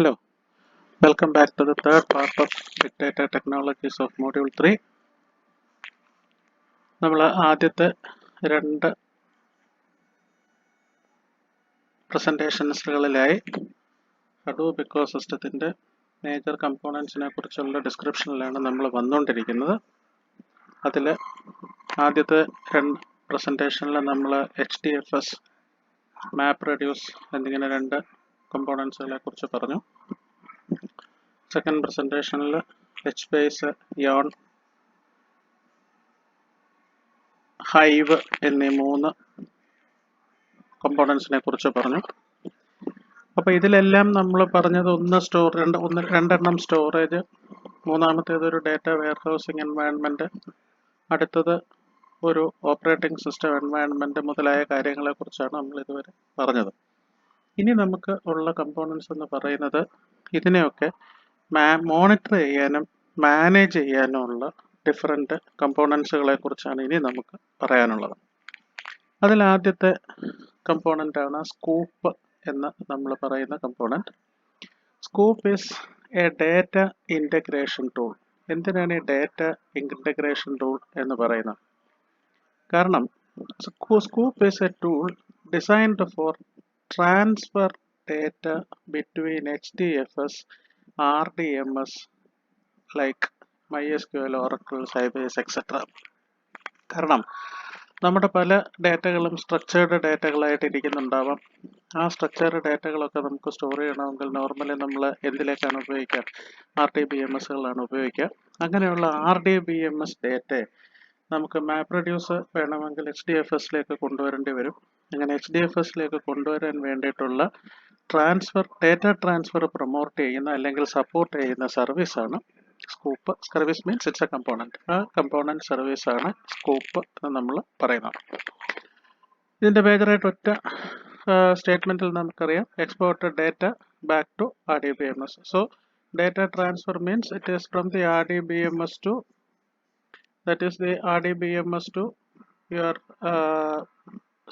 Hello, welcome back to the third part of Big Data Technologies of Module 3. നമ്മൾ ആദ്യത്തെ രണ്ട് പ്രസൻറ്റേഷൻസുകളിലായി Hadoop ഇക്കോസിസ്റ്റത്തിൻ്റെ major കമ്പോണൻസിനെ കുറിച്ചുള്ള ഡിസ്ക്രിപ്ഷനിലാണ് നമ്മൾ വന്നുകൊണ്ടിരിക്കുന്നത്. അതിൽ ആദ്യത്തെ രണ്ട് പ്രസൻറ്റേഷനിൽ നമ്മൾ HDFS, മാപ്പ് റെഡ്യൂസ് എന്നിങ്ങനെ രണ്ട് കമ്പോണൻസുകളെ കുറിച്ച് പറഞ്ഞു. സെക്കൻഡ് പ്രസൻറ്റേഷനിൽ HBase, യോൺ, ഹൈവ് എന്നീ മൂന്ന് കമ്പോണൻസിനെ കുറിച്ച് പറഞ്ഞു. അപ്പോൾ ഇതിലെല്ലാം നമ്മൾ പറഞ്ഞത് രണ്ടെണ്ണം സ്റ്റോറേജ്, മൂന്നാമത്തേത് ഒരു ഡാറ്റ വെയർഹൗസിംഗ് എൻവയൺമെൻറ്റ്, അടുത്തത് ഒരു ഓപ്പറേറ്റിംഗ് സിസ്റ്റം എൻവയൺമെൻറ്റ് മുതലായ കാര്യങ്ങളെക്കുറിച്ചാണ് നമ്മൾ ഇതുവരെ പറഞ്ഞത്. ഇനി നമുക്ക് ഉള്ള കമ്പോണൻസ് എന്ന് പറയുന്നത് ഇതിനെയൊക്കെ മോണിറ്റർ ചെയ്യാനും മാനേജ് ചെയ്യാനുമുള്ള ഡിഫറെൻറ്റ് കമ്പോണൻസുകളെ കുറിച്ചാണ് ഇനി നമുക്ക് പറയാനുള്ളത്. അതിലാദ്യത്തെ കമ്പോണൻ്റാണ് സ്കൂപ്പ് എന്ന് നമ്മൾ പറയുന്ന component. Scoop is A data integration tool. എന്തിനാണ് ഈ ഡാറ്റ ഇൻ്റഗ്രേഷൻ ടൂൾ എന്ന് പറയുന്നത്? കാരണം scoop is a tool designed four transfer data between HDFS, RDMS like MySQL, Oracle, Sybase, etc. കാരണം നമ്മുടെ പല ഡാറ്റകളും സ്ട്രക്ചേർഡ് ഡാറ്റകളായിട്ട് ഇരിക്കുന്നുണ്ടാവാം. ആ സ്ട്രക്ചേർഡ് ഡാറ്റകളൊക്കെ നമുക്ക് സ്റ്റോർ ചെയ്യണമെങ്കിൽ നോർമലി നമ്മൾ എന്തിലേക്കാണ് ഉപയോഗിക്കുക? RDBMSകളാണ് ഉപയോഗിക്കുക. അങ്ങനെയുള്ള RDBMS ഡാറ്റയെ നമുക്ക് മാപ്പ് റെഡ്യൂസ് വേണമെങ്കിൽ HDFSലേക്ക് കൊണ്ടുവരേണ്ടി വരും. അങ്ങനെ HDFSലേക്ക് കൊണ്ടുവരാൻ വേണ്ടിയിട്ടുള്ള ഡാറ്റ ട്രാൻസ്ഫർ പ്രൊമോട്ട് ചെയ്യുന്ന അല്ലെങ്കിൽ സപ്പോർട്ട് ചെയ്യുന്ന സർവീസാണ് Sqoop. Service means it's a component. ആ കമ്പോണൻറ്റ് സർവീസാണ് സ്കൂപ്പ് എന്ന് നമ്മൾ പറയുന്നത്. ഇതിൻ്റെ മേജറായിട്ട് ഒറ്റ സ്റ്റേറ്റ്മെൻറ്റിൽ നമുക്കറിയാം, export data back to RDBMS. So data transfer means it is from the RDBMS to your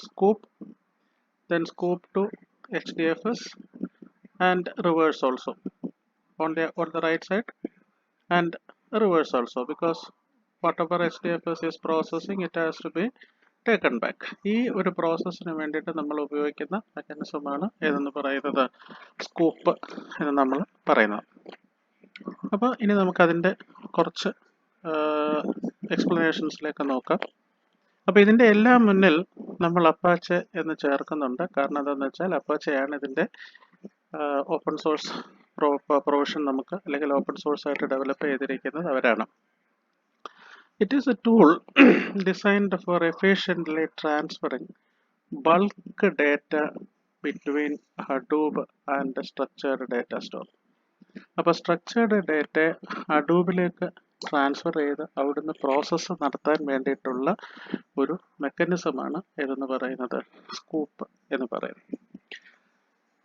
Sqoop, then Sqoop to HDFS and reverse also on the right side, and reverse also, because whatever HDFS is processing it has to be taken back. ഈ ഒരു പ്രോസസ്സിന് വേണ്ടിയിട്ട് നമ്മൾ ഉപയോഗിക്കുന്ന മെക്കാനിസമാണ് ഏതെന്ന് പറയുന്നത് scoop എന്ന് നമ്മൾ പറയുന്നത്. അപ്പോൾ ഇനി നമുക്കതിൻ്റെ കുറച്ച് എക്സ്പ്ലനേഷൻസിലേക്ക് നോക്കാം. അപ്പോൾ ഇതിൻ്റെ എല്ലാം മുന്നിൽ നമ്മൾ അപ്പാച്ചെ എന്ന് ചേർക്കുന്നുണ്ട്. കാരണം എന്താണെന്ന് വെച്ചാൽ അപ്പാച്ചെയാണ് ഇതിൻ്റെ ഓപ്പൺ സോഴ്സ് പ്രൊവിഷൻ നമുക്ക്, അല്ലെങ്കിൽ ഓപ്പൺ സോഴ്സ് ആയിട്ട് ഡെവലപ്പ് ചെയ്തിരിക്കുന്നത് അവരാണ്. It is a tool designed for efficiently transferring bulk data between Hadoop and structured data store. അപ്പോൾ സ്ട്രക്ചേർഡ് ഡാറ്റ ഹഡൂബിലേക്ക് ട്രാൻസ്ഫർ ചെയ്ത് അവിടുന്ന് പ്രോസസ്സ് നടത്താൻ വേണ്ടിയിട്ടുള്ള ഒരു മെക്കാനിസമാണ് ഏതെന്ന് പറയുന്നത് സ്കൂപ്പ് എന്ന് പറയുന്നത്.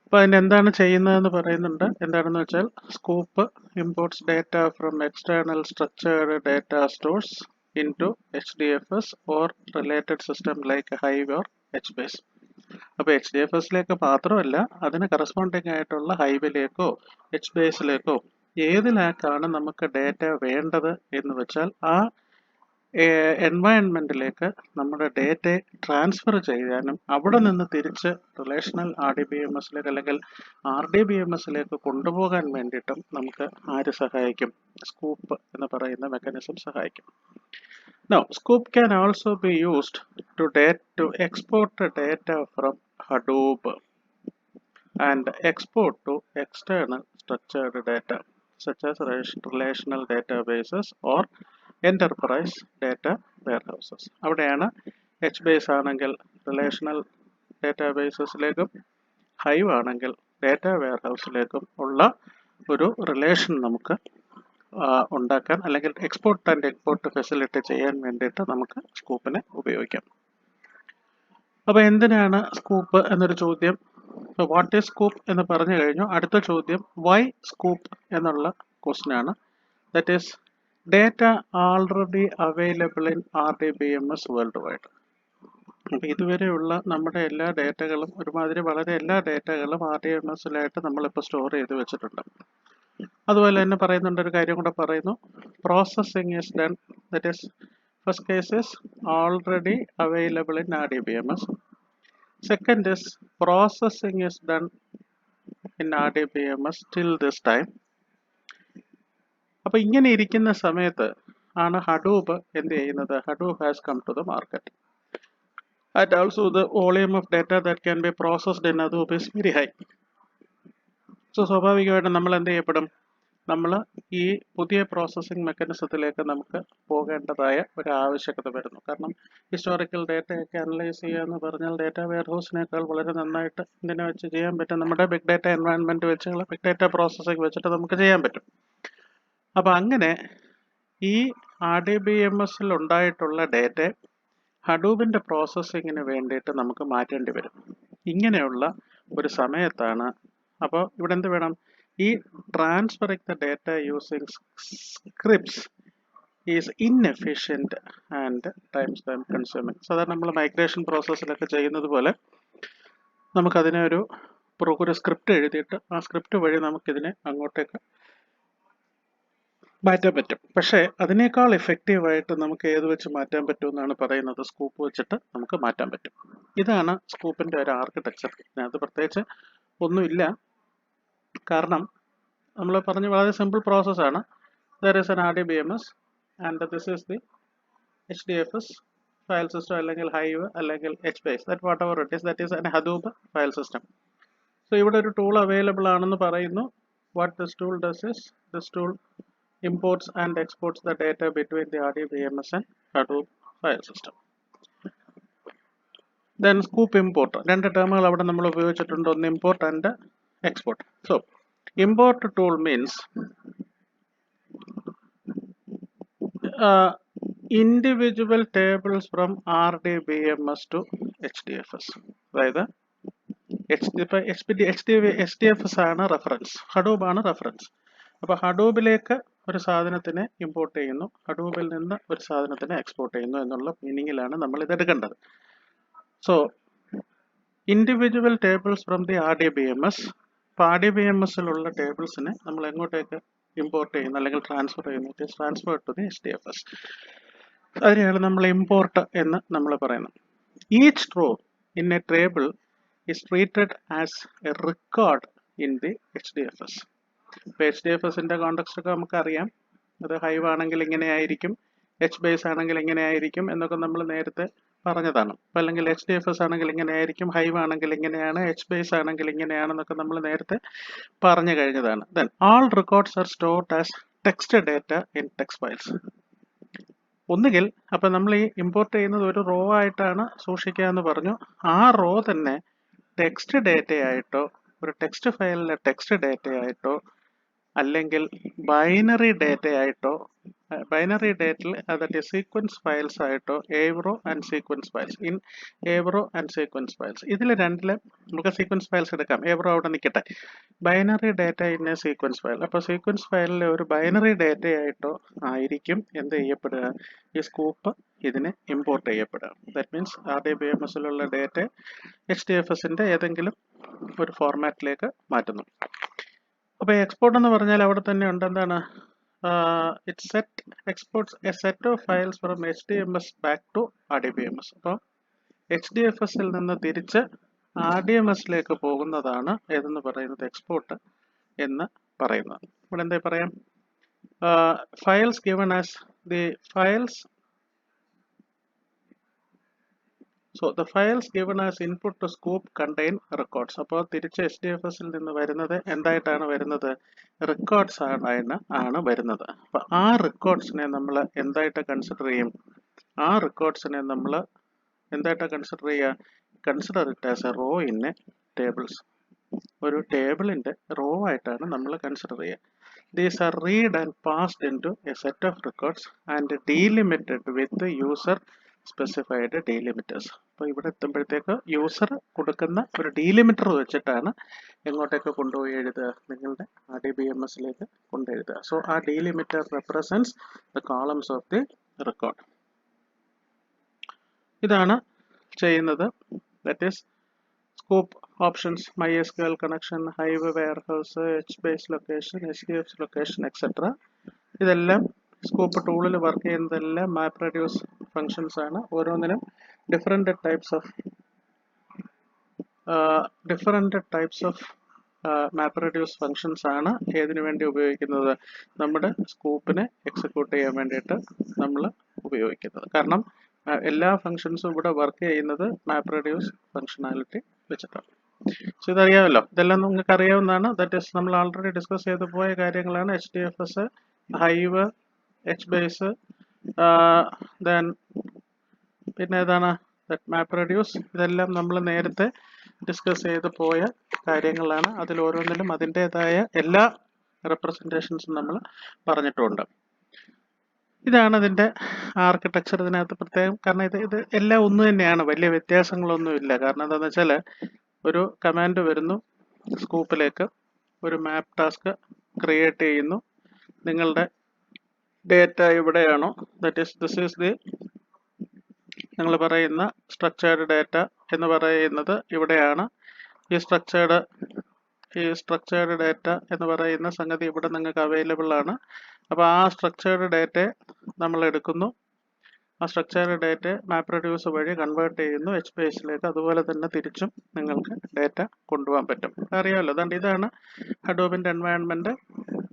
അപ്പോൾ അതിന് എന്താണ് ചെയ്യുന്നതെന്ന് പറയുന്നുണ്ട്. എന്താണെന്ന് വെച്ചാൽ Sqoop imports data from external structured data stores into HDFS or related system like Hive or HBase. അപ്പോൾ HDFSലേക്ക് മാത്രമല്ല, അതിന് കറസ്പോണ്ടിങ് ആയിട്ടുള്ള ഹൈവിലേക്കോ HBaseലേക്കോ ഏതിലേക്കാണ് നമുക്ക് ഡാറ്റ വേണ്ടത് എന്ന് വെച്ചാൽ ആ എൻവയൺമെൻറ്റിലേക്ക് നമ്മുടെ ഡാറ്റയെ ട്രാൻസ്ഫർ ചെയ്യാനും അവിടെ നിന്ന് തിരിച്ച് റിലേഷണൽ RDBMSലേക്ക് അല്ലെങ്കിൽ RDBMSലേക്ക് കൊണ്ടുപോകാൻ വേണ്ടിയിട്ടും നമുക്ക് ആര് സഹായിക്കും? സ്കൂപ്പ് എന്ന് പറയുന്ന മെക്കാനിസം സഹായിക്കും. Now, Sqoop can also be used to export data from Hadoop and export to external structured data such as relational databases or enterprise data warehouses. അവിടെയാണ് HBase ആണെങ്കിൽ റിലേഷണൽ ഡാറ്റാബേസസിലേക്കും ഹൈവ് ആണെങ്കിൽ ഡാറ്റ വെയർഹൗസിലേക്കും ഉള്ള ഒരു relation നമുക്ക് ഉണ്ടാക്കാൻ അല്ലെങ്കിൽ export and export facility ചെയ്യാൻ വേണ്ടിയിട്ട് നമുക്ക് സ്കൂപ്പിനെ ഉപയോഗിക്കാം. അപ്പോൾ എന്തിനാണ് സ്കൂപ്പ് എന്നൊരു ചോദ്യം. വാട്ട് ഈസ് സ്കൂപ്പ് എന്ന് പറഞ്ഞു കഴിഞ്ഞു. അടുത്ത ചോദ്യം വൈ സ്കൂപ്പ് എന്നുള്ള ക്വസ്റ്റ്യൻ ആണ്. That is data already available in RDBMS world wide. അപ്പോൾ ഇതുവരെയുള്ള നമ്മുടെ എല്ലാ ഡേറ്റകളും ഒരുമാതിരി വളരെ എല്ലാ ഡേറ്റകളും RDMSലായിട്ട് നമ്മളിപ്പോൾ സ്റ്റോർ ചെയ്ത് വെച്ചിട്ടുണ്ട്. അതുപോലെ തന്നെ പറയുന്നുണ്ട്, ഒരു കാര്യം കൂടെ പറയുന്നു, processing is done, that is first case is already available in RDBMS. Second is processing is done in RDBMS till this time. അപ്പോൾ ഇങ്ങനെ ഇരിക്കുന്ന സമയത്ത് ആണ് ഹഡൂപ്പ് എന്ത് ചെയ്യുന്നത്? Hadoop has come to the market. And also the volume of data that can be processed in Hadoop is very high. So സ്വാഭാവികമായിട്ടും നമ്മൾ എന്ത് ചെയ്യപ്പെടും? നമ്മൾ ഈ പുതിയ പ്രോസസ്സിംഗ് മെക്കാനിസത്തിലേക്ക് നമുക്ക് പോകേണ്ടതായ ഒരു ആവശ്യകത വരുന്നു. കാരണം ഹിസ്റ്റോറിക്കൽ ഡേറ്റയൊക്കെ അനലൈസ് ചെയ്യുക എന്ന് പറഞ്ഞാൽ ഡേറ്റ വെയർ ഹൗസിനേക്കാൾ വളരെ നന്നായിട്ട് ഇതിനെ വെച്ച് ചെയ്യാൻ പറ്റും. നമ്മുടെ ബിഗ് ഡേറ്റ എൻവയൺമെൻറ്റ് വെച്ചുള്ള ബിഗ് ഡേറ്റ പ്രോസസ്സിംഗ് വെച്ചിട്ട് നമുക്ക് ചെയ്യാൻ പറ്റും. അപ്പോൾ അങ്ങനെ ഈ RDBMSൽ ഉണ്ടായിട്ടുള്ള ഡേറ്റ ഹഡൂപ്പിൻ്റെ പ്രോസസ്സിങ്ങിന് വേണ്ടിയിട്ട് നമുക്ക് മാറ്റേണ്ടി വരും. ഇങ്ങനെയുള്ള ഒരു സമയത്താണ് അപ്പോൾ ഇവിടെ എന്ത് വേണം? ഈ transferring the data using scripts is inefficient and time consuming. സാധാരണ നമ്മൾ മൈഗ്രേഷൻ പ്രോസസ്സിലൊക്കെ ചെയ്യുന്നത് പോലെ നമുക്കതിനെ ഒരു സ്ക്രിപ്റ്റ് എഴുതിയിട്ട് ആ സ്ക്രിപ്റ്റ് വഴി നമുക്കിതിനെ അങ്ങോട്ടേക്ക് മാറ്റാൻ പറ്റും. പക്ഷേ അതിനേക്കാൾ എഫക്റ്റീവായിട്ട് നമുക്ക് ഏത് വെച്ച് മാറ്റാൻ പറ്റുമെന്നാണ് പറയുന്നത്? സ്കൂപ്പ് വെച്ചിട്ട് നമുക്ക് മാറ്റാൻ പറ്റും. ഇതാണ് സ്കൂപ്പിൻ്റെ ഒരു ആർക്കിടെക്ചർ. അതിനകത്ത് പ്രത്യേകിച്ച് ഒന്നുമില്ല. കാരണം നമ്മൾ പറഞ്ഞ വളരെ സിമ്പിൾ പ്രോസസ്സാണ്. There is N RDBMS and this is the HDFS file system, അല്ലെങ്കിൽ ഹൈവ്, അല്ലെങ്കിൽ HBase, that what ever it is, that is N Hadoop file system. So ഇവിടെ ഒരു ടൂൾ അവൈലബിൾ ആണെന്ന് പറയുന്നു. What this tool does is, this tool imports and exports the data between the RDBMS and Hadoop file system. Then Sqoop import. രണ്ട് ടേമുകൾ അവിടെ നമ്മൾ ഉപയോഗിച്ചിട്ടുണ്ട്, ഒന്ന് import and export. So import tool means individual tables from RDBMS to HDFS. അതായത് HDFS ആണ് reference, Hadoop ആണ് reference. അപ്പോൾ ഹഡൂപ്പിലേക്ക് ഒരു സാധനത്തിനെ ഇമ്പോർട്ട് ചെയ്യുന്നു, ഹഡൂപ്പിൽ നിന്ന് ഒരു സാധനത്തിനെ എക്സ്പോർട്ട് ചെയ്യുന്നു എന്നുള്ള മീനിങ്ങിലാണ് നമ്മൾ ഇത് എടുക്കേണ്ടത്. So individual tables from the RDBMS. ഇപ്പോൾ RDBMSലുള്ള ടേബിൾസിനെ നമ്മൾ എങ്ങോട്ടേക്ക് ഇമ്പോർട്ട് ചെയ്യുന്നു അല്ലെങ്കിൽ ട്രാൻസ്ഫർ ചെയ്യുന്നു? It is transfer to the HDFS. അതിനെയാണ് നമ്മൾ ഇമ്പോർട്ട് എന്ന് നമ്മൾ പറയുന്നത്. Each row in a table is treated as a record in the HDFS. ഇപ്പോൾ HDFSൻ്റെ കോണ്ടെക്സ്റ്റ് ഒക്കെ നമുക്കറിയാം. അത് ഹൈവ് ആണെങ്കിൽ ഇങ്ങനെയായിരിക്കും, HBase ആണെങ്കിൽ ഇങ്ങനെയായിരിക്കും എന്നൊക്കെ നമ്മൾ നേരത്തെ പറഞ്ഞതാണ്. അപ്പോൾ അല്ലെങ്കിൽ HDFS ആണെങ്കിൽ ഇങ്ങനെയായിരിക്കും, ഹൈവ് ആണെങ്കിൽ ഇങ്ങനെയാണ്, HBase ആണെങ്കിൽ ഇങ്ങനെയാണെന്നൊക്കെ നമ്മൾ നേരത്തെ പറഞ്ഞു കഴിഞ്ഞതാണ്. Then all records R stored as text data in text files. ഒന്നുകിൽ അപ്പോൾ നമ്മൾ ഈ ഇമ്പോർട്ട് ചെയ്യുന്നത് ഒരു റോ ആയിട്ടാണ് സൂക്ഷിക്കുക എന്ന് പറഞ്ഞു. ആ റോ തന്നെ ടെക്സ്റ്റ് ഡേറ്റയായിട്ടോ, ഒരു ടെക്സ്റ്റ് ഫയലിലെ ടെക്സ്റ്റ് ഡേറ്റയായിട്ടോ, അല്ലെങ്കിൽ ബൈനറി ഡേറ്റയായിട്ടോ, ബൈനറി ഡേറ്റയിൽ അതായത് സീക്വൻസ് ഫയൽസ് ആയിട്ടോ, Avro and sequence files, in Avro and sequence files. ഇതിൽ രണ്ടിലും നമുക്ക് സീക്വൻസ് ഫയൽസ് എടുക്കാം. ഏവ്രോ അവിടെ നിൽക്കട്ടെ. Binary data in a sequence file. അപ്പോൾ സീക്വൻസ് ഫയലിലെ ഒരു ബൈനറി ഡേറ്റയായിട്ടോ ആയിരിക്കും എന്ത് ചെയ്യപ്പെടുക? ഈ സ്കൂപ്പ് ഇതിനെ ഇമ്പോർട്ട് ചെയ്യപ്പെടുക. ദാറ്റ് മീൻസ് RDBMSലുള്ള ഡേറ്റ HDFSൻ്റെ ഏതെങ്കിലും ഒരു ഫോർമാറ്റിലേക്ക് മാറ്റുന്നു. അപ്പോൾ എക്സ്പോർട്ട് എന്ന് പറഞ്ഞാൽ അവിടെ തന്നെ ഉണ്ട്. എന്താണ്? It set exports a set of files from HDMS back to RDBMS. അപ്പോൾ HDFSൽ നിന്ന് തിരിച്ച് RDMSലേക്ക് പോകുന്നതാണ് ഏതെന്ന് പറയുന്നത്? എക്സ്പോർട്ട് എന്ന് പറയുന്നത്. ഇവിടെ എന്താ പറയാം? Files given as the files. So the files given as input to Sqoop contain records. അപ്പോൾ തിരിച്ച് HDFSൽ നിന്ന് വരുന്നത് എന്തായിട്ടാണ് വരുന്നത്? റെക്കോർഡ്സ് ആണ് വരുന്നത്. അപ്പോൾ ആ റെക്കോർഡ്സിനെ നമ്മൾ എന്തായിട്ട് കൺസിഡർ ചെയ്യും? ആ റെക്കോർഡ്സിനെ നമ്മൾ എന്തായിട്ട് കൺസിഡർ ചെയ്യുക? Consider it as A raw in A tables. ഒരു ടേബിളിൻ്റെ റോ ആയിട്ടാണ് നമ്മൾ കൺസിഡർ ചെയ്യുക. These are read and passed into a set of records and delimited with the user specified delimiters. അപ്പോൾ ഇവിടെ എത്തുമ്പോഴത്തേക്ക് യൂസർ കൊടുക്കുന്ന ഒരു ഡീലിമിറ്റർ വെച്ചിട്ടാണ് എങ്ങോട്ടേക്ക് കൊണ്ടുപോയി എഴുതുക? നിങ്ങളുടെ RDBMSലേക്ക് കൊണ്ടെഴുതുക. സോ ആ ഡീലിമിറ്റർ represents the columns of the record. ഇതാണ് ചെയ്യുന്നത്. That is scoop options, MySQL connection, hive warehouse, HBase location, HDFs location etcetera. ഇതെല്ലാം സ്കൂപ്പ് ടൂളിൽ വർക്ക് ചെയ്യുന്നതെല്ലാം മാപ്പ് റെഡ്യൂസ് ഫങ്ഷൻസ് ആണ്. ഓരോന്നിനും different types of map reduce functions ആണ് ഏതിനു വേണ്ടി ഉപയോഗിക്കുന്നത്, നമ്മുടെ സ്കൂപ്പിനെ എക്സിക്യൂട്ട് ചെയ്യാൻ വേണ്ടിയിട്ട് നമ്മൾ ഉപയോഗിക്കുന്നത്. കാരണം എല്ലാ ഫങ്ഷൻസും ഇവിടെ വർക്ക് ചെയ്യുന്നത് മാപ്പ് റെഡ്യൂസ് ഫങ്ഷനാലിറ്റി വെച്ചിട്ടാണ്. സോ ഇതറിയാമല്ലോ, ഇതെല്ലാം നിങ്ങൾക്ക് അറിയാവുന്നതാണ്. ദാറ്റ് ഈസ് നമ്മൾ ആൾറെഡി ഡിസ്കസ് ചെയ്ത് പോയ കാര്യങ്ങളാണ്. HDFS, ഹൈവ്, HBase, ദെൻ പിന്നെ ഏതാണ് മാപ്പ് റെഡ്യൂസ്. ഇതെല്ലാം നമ്മൾ നേരത്തെ ഡിസ്കസ് ചെയ്ത് പോയ കാര്യങ്ങളാണ്. അതിൽ ഓരോന്നിലും അതിൻ്റെതായ എല്ലാ റെപ്രസെൻറ്റേഷൻസും നമ്മൾ പറഞ്ഞിട്ടുണ്ട്. ഇതാണ് ഇതിൻ്റെ ആർക്കിടെക്ചർ. ഇതിനകത്ത് പ്രത്യേകം കാരണം ഇത് എല്ലാം ഒന്ന് തന്നെയാണ്, വലിയ വ്യത്യാസങ്ങളൊന്നുമില്ല. കാരണം എന്താണെന്ന് വെച്ചാൽ ഒരു കമാൻഡ് വരുന്നു സ്കൂപ്പിലേക്ക്, ഒരു മാപ്പ് ടാസ്ക് ക്രിയേറ്റ് ചെയ്യുന്നു. നിങ്ങളുടെ ഡേറ്റ എവിടെയാണോ, ദിസ് ഈസ് ദി നിങ്ങൾ പറയുന്ന സ്ട്രക്ചേർഡ് ഡേറ്റ എന്ന് പറയുന്നത് ഇവിടെയാണ്. ഈ സ്ട്രക്ചേർഡ് ഡേറ്റ എന്ന് പറയുന്ന സംഗതി ഇവിടെ നിങ്ങൾക്ക് അവൈലബിൾ ആണ്. അപ്പോൾ ആ സ്ട്രക്ചേർഡ് ഡേറ്റയെ നമ്മൾ എടുക്കുന്നു. ആ സ്ട്രക്ചേർഡ് ഡേറ്റ മാപ്പ് റെഡ്യൂസ് വഴി കൺവേർട്ട് ചെയ്യുന്നു HBaseലേക്ക്. അതുപോലെ തന്നെ തിരിച്ചും നിങ്ങൾക്ക് ഡേറ്റ കൊണ്ടുപോകാൻ പറ്റും. അറിയാമല്ലോ, അതുകൊണ്ട് ഇതാണ് ഹഡൂപ്പിൻ്റെ എൻവയൺമെൻറ്റ്.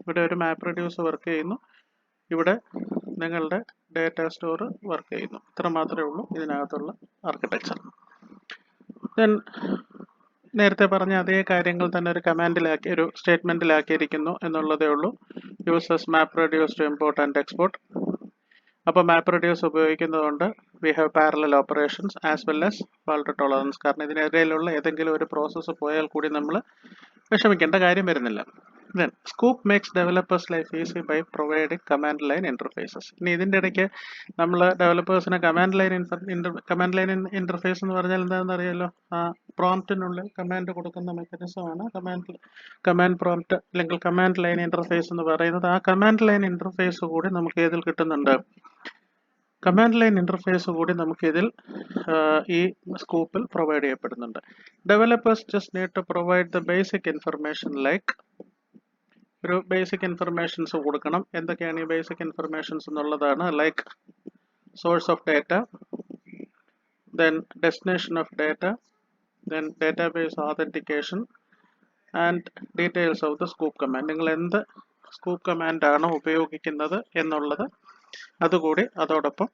ഇവിടെ ഒരു മാപ്പ് റെഡ്യൂസ് വർക്ക് ചെയ്യുന്നു, ഇവിടെ നിങ്ങളുടെ ഡേറ്റ സ്റ്റോർ വർക്ക് ചെയ്യുന്നു. ഇത്ര മാത്രമേ ഉള്ളൂ ഇതിനകത്തുള്ള ആർക്കിടെക്ചർ. ദെൻ നേരത്തെ പറഞ്ഞ അതേ കാര്യങ്ങൾ തന്നെ ഒരു കമാൻഡിലാക്കി, ഒരു സ്റ്റേറ്റ്മെൻറ്റിലാക്കിയിരിക്കുന്നു എന്നുള്ളതേ ഉള്ളൂ. Uses map reduce to import and export. അപ്പോൾ മാപ്പ് റെഡ്യൂസ് ഉപയോഗിക്കുന്നതുകൊണ്ട് we have parallel operations as well as fault tolerance. കാരണം ഇതിനിടയിലുള്ള ഏതെങ്കിലും ഒരു പ്രോസസ്സ് പോയാൽ കൂടി നമ്മൾ വിഷമിക്കേണ്ട കാര്യം വരുന്നില്ല. Then Sqoop makes developers' life easy by providing command line interfaces. ഇനി ഇതിൻ്റെ ഇടയ്ക്ക് നമ്മൾ ഡെവലപ്പേഴ്സിന് കമാൻഡ് ലൈൻ ഇൻ്റർഫേസ് എന്ന് പറഞ്ഞാൽ എന്താണെന്ന് അറിയാലോ. ആ പ്രോംപ്റ്റിനുള്ളിൽ കമാൻഡ് കൊടുക്കുന്ന മെക്കാനിസമാണ് കമാൻഡ് പ്രോംപ്റ്റ് അല്ലെങ്കിൽ കമാൻഡ് ലൈൻ ഇൻ്റർഫേസ് എന്ന് പറയുന്നത്. ആ കമാൻഡ് ലൈൻ ഇൻ്റർഫേസ് കൂടി നമുക്ക് ഏതിൽ കിട്ടുന്നുണ്ട്, കമാൻഡ് ലൈൻ ഇൻ്റർഫേസ് കൂടി നമുക്കിതിൽ ഈ സ്കൂപ്പിൽ പ്രൊവൈഡ് ചെയ്യപ്പെടുന്നുണ്ട്. Developers just need to provide the basic information like, ഒരു ബേസിക് ഇൻഫർമേഷൻസ് കൊടുക്കണം. എന്തൊക്കെയാണ് ഈ ബേസിക് ഇൻഫർമേഷൻസ് എന്നുള്ളതാണ്. Like source of data, then destination of data, then database authentication and details of the Sqoop command. നിങ്ങൾ എന്ത് Sqoop കമാൻഡാണോ ഉപയോഗിക്കുന്നത് എന്നുള്ളത് അതുകൂടി അതോടൊപ്പം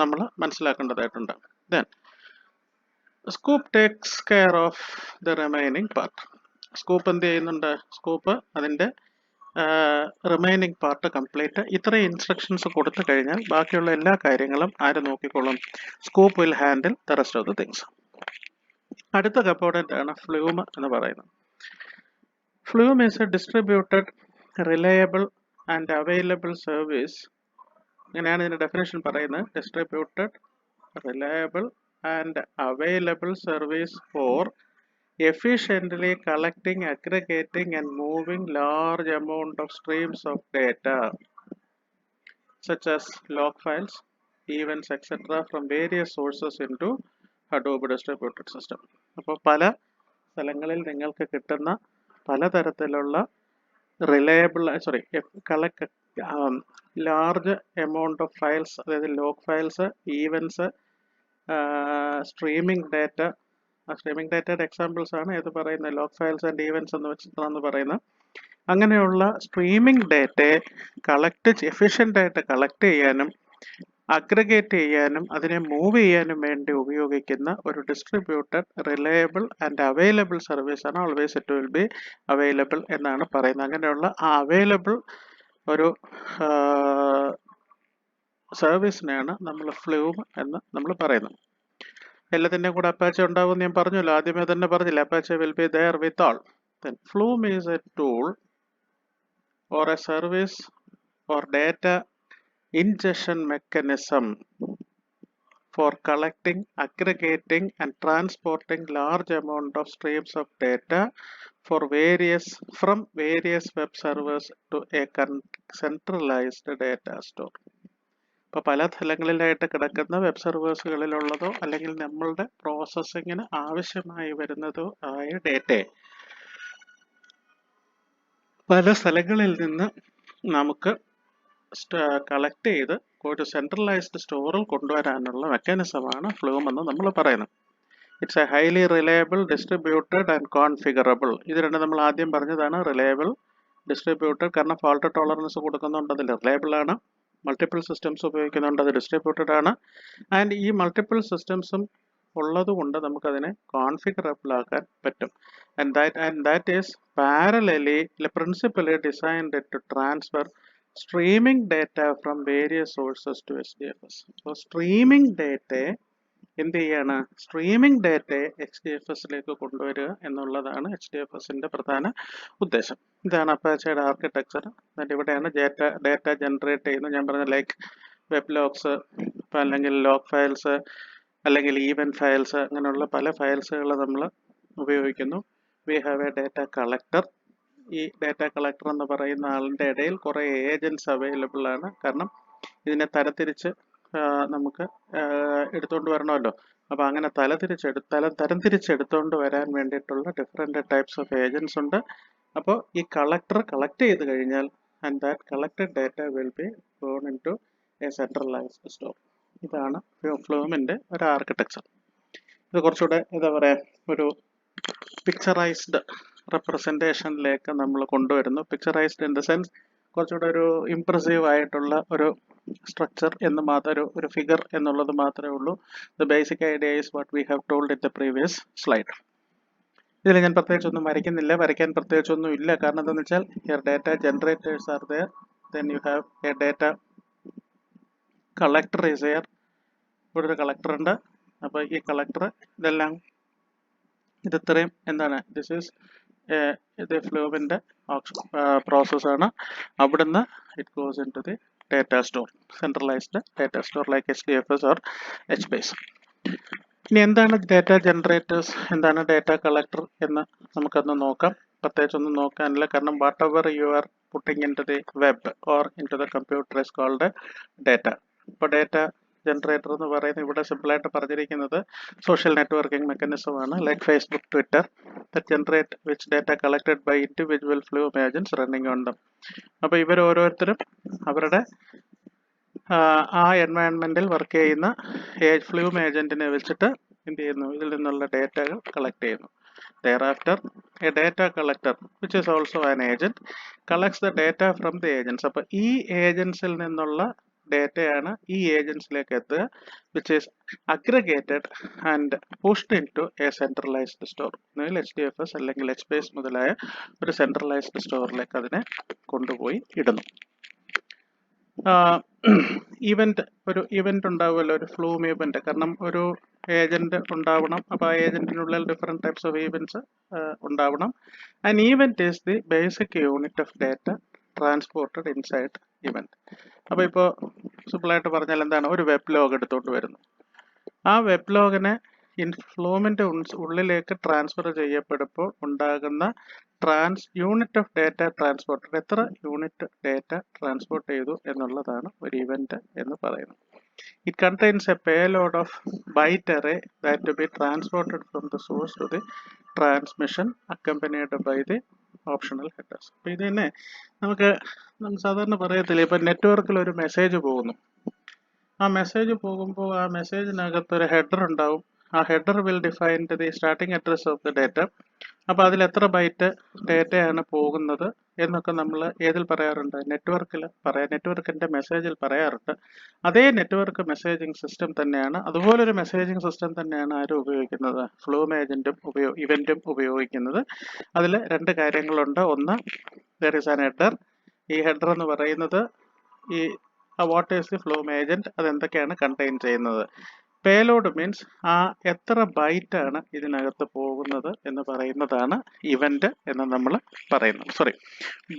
നമ്മൾ മനസ്സിലാക്കേണ്ടതായിട്ടുണ്ട്. Then Sqoop takes care of the remaining part. Sqoop എന്ത് ചെയ്യുന്നുണ്ട്, സ്കൂപ്പ് അതിൻ്റെ റിമൈനിങ് പാർട്ട് കംപ്ലീറ്റ്. ഇത്രയും ഇൻസ്ട്രക്ഷൻസ് കൊടുത്തു കഴിഞ്ഞാൽ ബാക്കിയുള്ള എല്ലാ കാര്യങ്ങളും ആര് നോക്കിക്കോളും, scoop will handle the rest of the things. അടുത്ത കമ്പോണൻ്റ് ആണ് ഫ്ലൂം എന്ന് പറയുന്നത്. Flume is A distributed reliable and available service. ഇങ്ങനെയാണ് ഇതിൻ്റെ ഡെഫിനേഷൻ പറയുന്നത്. Distributed reliable and available service for efficiently collecting, aggregating and moving large amount of streams of data such as log files, events, etc. from various sources into Hadoop distributed system. അപ്പോൾ പല സ്ഥലങ്ങളിൽ നിങ്ങൾക്ക് കിട്ടുന്ന പലതരത്തിലുള്ള large amount of files, അതായത് log files, events, streaming data. ആ streaming ഡേറ്റയുടെ examples ആണ് ഏത് പറയുന്നത്, ലോഗ് ഫയൽസ് ആൻഡ് ഈവൻസ് എന്ന് വെച്ചിട്ടാണ് പറയുന്നത്. അങ്ങനെയുള്ള സ്ട്രീമിംഗ് ഡേറ്റയെ എഫിഷ്യൻ്റായിട്ട് കളക്ട് ചെയ്യാനും അഗ്രിഗേറ്റ് ചെയ്യാനും അതിനെ മൂവ് ചെയ്യാനും വേണ്ടി ഉപയോഗിക്കുന്ന ഒരു distributed reliable and available service ആണ്. Always it will be available എന്നാണ് പറയുന്നത്. അങ്ങനെയുള്ള ആ അവൈലബിൾ ഒരു സർവീസിനെയാണ് നമ്മൾ ഫ്ലൂം എന്ന് നമ്മൾ പറയുന്നത്. എല്ലാത്തിൻ്റെയും കൂടെ അപ്പാച്ചെ ഉണ്ടാകുമെന്ന് ഞാൻ പറഞ്ഞല്ലോ, ആദ്യമേ തന്നെ പറഞ്ഞില്ല, Apache will be there with all. Then Flume is a tool or a service or data ingestion mechanism for collecting, aggregating and transporting large amount of streams of data from various web servers to a centralized data store. ഇപ്പോൾ പല സ്ഥലങ്ങളിലായിട്ട് കിടക്കുന്ന web സെർവേഴ്സുകളിലുള്ളതോ അല്ലെങ്കിൽ നമ്മളുടെ പ്രോസസ്സിങ്ങിന് ആവശ്യമായി വരുന്നതോ ആയ ഡേറ്റയെ പല സ്ഥലങ്ങളിൽ നിന്ന് നമുക്ക് കളക്ട് ചെയ്ത് ഒരു സെൻട്രലൈസ്ഡ് സ്റ്റോറിൽ കൊണ്ടുവരാനുള്ള മെക്കാനിസമാണ് ഫ്ലൂം എന്ന് നമ്മൾ പറയുന്നത്. It's A highly reliable, distributed and configurable. ഇത് രണ്ടും നമ്മൾ ആദ്യം പറഞ്ഞതാണ്. റിലയബിൾ, ഡിസ്ട്രിബ്യൂട്ടഡ്, കാരണം ഫോൾട്ട് ടോളറൻസ് കൊടുക്കുന്നുണ്ട്, അതിൽ റിലയബിൾ ആണ്. മൾട്ടിപ്പിൾ സിസ്റ്റംസ് ഉപയോഗിക്കുന്നുണ്ട്, അത് ഡിസ്ട്രിബ്യൂട്ടഡ് ആണ്. ആൻഡ് ഈ മൾട്ടിപ്പിൾ സിസ്റ്റംസും ഉള്ളതുകൊണ്ട് നമുക്കതിനെ കോൺഫിഗറബിൾ ആക്കാൻ പറ്റും. And that is parallelly principally designed to transfer streaming data from various sources to HDFS. അപ്പോൾ സ്ട്രീമിംഗ് ഡേറ്റയെ എന്ത് ചെയ്യാണ്? സ്ട്രീമിംഗ് ഡേറ്റയെ HDFSലേക്ക് കൊണ്ടുവരിക എന്നുള്ളതാണ് HDFSന്റെ പ്രധാന ഉദ്ദേശം. ഇതാണ് അപ്പാച്ചയുടെ ആർക്കിടെക്ചർ. എന്നിട്ട് ഇവിടെയാണ് ഡേറ്റ ജനറേറ്റ് ചെയ്യുന്നത്. ഞാൻ പറഞ്ഞ ലൈക്ക് വെബ് ലോഗ്സ്, അല്ലെങ്കിൽ ലോഗ് ഫയൽസ്, അല്ലെങ്കിൽ ഈവൻറ്റ് ഫയൽസ്, അങ്ങനെയുള്ള പല ഫയൽസുകൾ നമ്മൾ ഉപയോഗിക്കുന്നു. We have a data collector. ഈ ഡേറ്റ കളക്ടർ എന്ന് പറയുന്ന ആളിൻ്റെ ഇടയിൽ കുറേ ഏജൻറ്റ്സ് അവൈലബിൾ ആണ്. കാരണം ഇതിനെ തരംതിരിച്ച് നമുക്ക് എടുത്തുകൊണ്ട് വരണമല്ലോ. അപ്പോൾ അങ്ങനെ തരംതിരിച്ചെടുത്തുകൊണ്ട് വരാൻ വേണ്ടിയിട്ടുള്ള ഡിഫറെൻറ്റ് ടൈപ്സ് ഓഫ് ഏജൻറ്റ്സ് ഉണ്ട്. അപ്പോൾ ഈ കളക്ടർ കളക്ട് ചെയ്ത് കഴിഞ്ഞാൽ and that collected data will be gone into a centralised store. ഇതാണ് ഫ്ലൂമിൻ്റെ ഒരു ആർക്കിടെക്ചർ. ഇത് കുറച്ചുകൂടെ എന്താ പറയുക, ഒരു പിക്ചറൈസ്ഡ് റെപ്രസെൻറ്റേഷനിലേക്ക് നമ്മൾ കൊണ്ടുവരുന്നു. പിക്ചറൈസ്ഡ് ഇൻ ദ സെൻസ് കുറച്ചുകൂടെ ഒരു ഇംപ്രസീവ് ആയിട്ടുള്ള ഒരു സ്ട്രക്ചർ എന്ന് മാത്രം, ഒരു ഫിഗർ എന്നുള്ളത് മാത്രമേ ഉള്ളൂ. The basic idea is what we have told in the previous slide. ഇതിൽ ഞാൻ പ്രത്യേകിച്ചൊന്നും വരയ്ക്കുന്നില്ല, വരയ്ക്കാൻ പ്രത്യേകിച്ചൊന്നും ഇല്ല. കാരണം എന്താണെന്ന് വെച്ചാൽ here data generators are there, then you have a data collector is there. ഇവിടെ ഒരു കളക്ടർ ഉണ്ട്. അപ്പോൾ ഈ കളക്ടർ ഇതെല്ലാം ഇത്രയും എന്താണ്, ദിസ് ഈസ് ഇത് ഫ്ലൂമിൻ്റെ പ്രോസസ്സാണ്. അവിടുന്ന് it goes into the data store, centralised data store like HDFS or HBase. ഇനി എന്താണ് ഡേറ്റ ജനറേറ്റേഴ്സ്, എന്താണ് ഡേറ്റ കളക്ടർ എന്ന് നമുക്കൊന്ന് നോക്കാം. പ്രത്യേകിച്ചൊന്നും നോക്കാനില്ല, കാരണം whatever you are putting into the web or into the computer is called data. ഇപ്പോൾ ഡേറ്റ ജനറേറ്റർ എന്ന് പറയുന്നത് ഇവിടെ സിമ്പിളായിട്ട് പറഞ്ഞിരിക്കുന്നത് സോഷ്യൽ നെറ്റ്വർക്കിംഗ് മെക്കാനിസമാണ്. Like Facebook, Twitter, that generate which data collected by individual flume agents running on them. അപ്പോൾ ഇവർ ഓരോരുത്തരും അവരുടെ ആ എൻവയൺമെൻറ്റിൽ വർക്ക് ചെയ്യുന്ന ഫ്ലൂം ഏജൻറ്റിനെ വെച്ചിട്ട് എന്ത് ചെയ്യുന്നു, ഇതിൽ നിന്നുള്ള ഡേറ്റകൾ കളക്ട് ചെയ്യുന്നു. Thereafter, a data collector, which is also an agent, collects the data from the agents. അപ്പോൾ ഈ ഏജൻസിൽ നിന്നുള്ള ഡേറ്റയാണ് ഈ ഏജൻസിലേക്ക് എത്തുക, which is aggregated and pushed into a centralised store. ഒന്നുകിൽ HDFS അല്ലെങ്കിൽ HBase മുതലായ ഒരു സെൻട്രലൈസ്ഡ് സ്റ്റോറിലേക്ക് അതിനെ കൊണ്ടുപോയി ഇടുന്നു. ഒരു ഇവന്റ് ഉണ്ടാവുമല്ലോ, ഒരു ഫ്ലൂം ഇവന്റ്. കാരണം ഒരു ഏജന്റ് ഉണ്ടാവണം. അപ്പോൾ ആ ഏജന്റിനുള്ളിൽ ഡിഫറെൻറ്റ് ടൈപ്സ് ഓഫ് ഈവൻറ്റ്സ് ഉണ്ടാവണം. And event is the basic unit of data transported inside event. അപ്പോൾ ഇപ്പോൾ സിമ്പിളായിട്ട് പറഞ്ഞാൽ എന്താണ്, ഒരു വെബ് ലോഗ് എടുത്തുകൊണ്ട് വരുന്നു. ആ വെബ് ലോഗിനെ ഫ്ലൂമിൻ്റെ ഉള്ളിലേക്ക് ട്രാൻസ്ഫർ ചെയ്യപ്പെടുമ്പോൾ ഉണ്ടാകുന്ന യൂണിറ്റ് ഓഫ് ഡേറ്റ ട്രാൻസ്പോർട്ടഡ്, എത്ര യൂണിറ്റ് ഡേറ്റ ട്രാൻസ്പോർട്ട് ചെയ്തു എന്നുള്ളതാണ് ഒരു ഇവന്റ് എന്ന് പറയുന്നത്. It contains a payload of byte array that to be transported from the source to the transmission accompanied by the optional headers. അപ്പോൾ ഇത് തന്നെ നമുക്ക് സാധാരണ പറയത്തില്ല, ഇപ്പം നെറ്റ്വർക്കിൽ ഒരു മെസ്സേജ് പോകുന്നു. ആ മെസ്സേജ് പോകുമ്പോൾ ആ മെസ്സേജിനകത്തൊരു ഹെഡർ ഉണ്ടാവും. ആ header will define the starting address of the data. അപ്പോൾ അതിൽ എത്ര ബൈറ്റ് ഡേറ്റയാണ് പോകുന്നത് എന്നൊക്കെ നമ്മൾ ഏതിൽ പറയാറുണ്ട്, നെറ്റ്വർക്കിൻ്റെ മെസ്സേജിൽ പറയാറുണ്ട്. അതേ നെറ്റ്വർക്ക് മെസ്സേജിങ് സിസ്റ്റം തന്നെയാണ്, അതുപോലൊരു മെസ്സേജിങ് സിസ്റ്റം തന്നെയാണ് ആരും ഉപയോഗിക്കുന്നത്, ഫ്ലൂം ഏജൻറ്റും ഇവൻറ്റും ഉപയോഗിക്കുന്നത്. അതിൽ രണ്ട് കാര്യങ്ങളുണ്ട്. ഒന്ന്, ദർ ഈസ് ആൻ ഹെഡർ. ഈ ഹെഡർ എന്ന് പറയുന്നത് ഈ what is the Flume agent, അതെന്തൊക്കെയാണ് കണ്ടെയ്ൻ ചെയ്യുന്നത്. പേലോഡ് മീൻസ് ആ എത്ര ബൈറ്റാണ് ഇതിനകത്ത് പോകുന്നത് എന്ന് പറയുന്നതാണ് ഇവന്റ് എന്ന് നമ്മൾ പറയുന്നത്.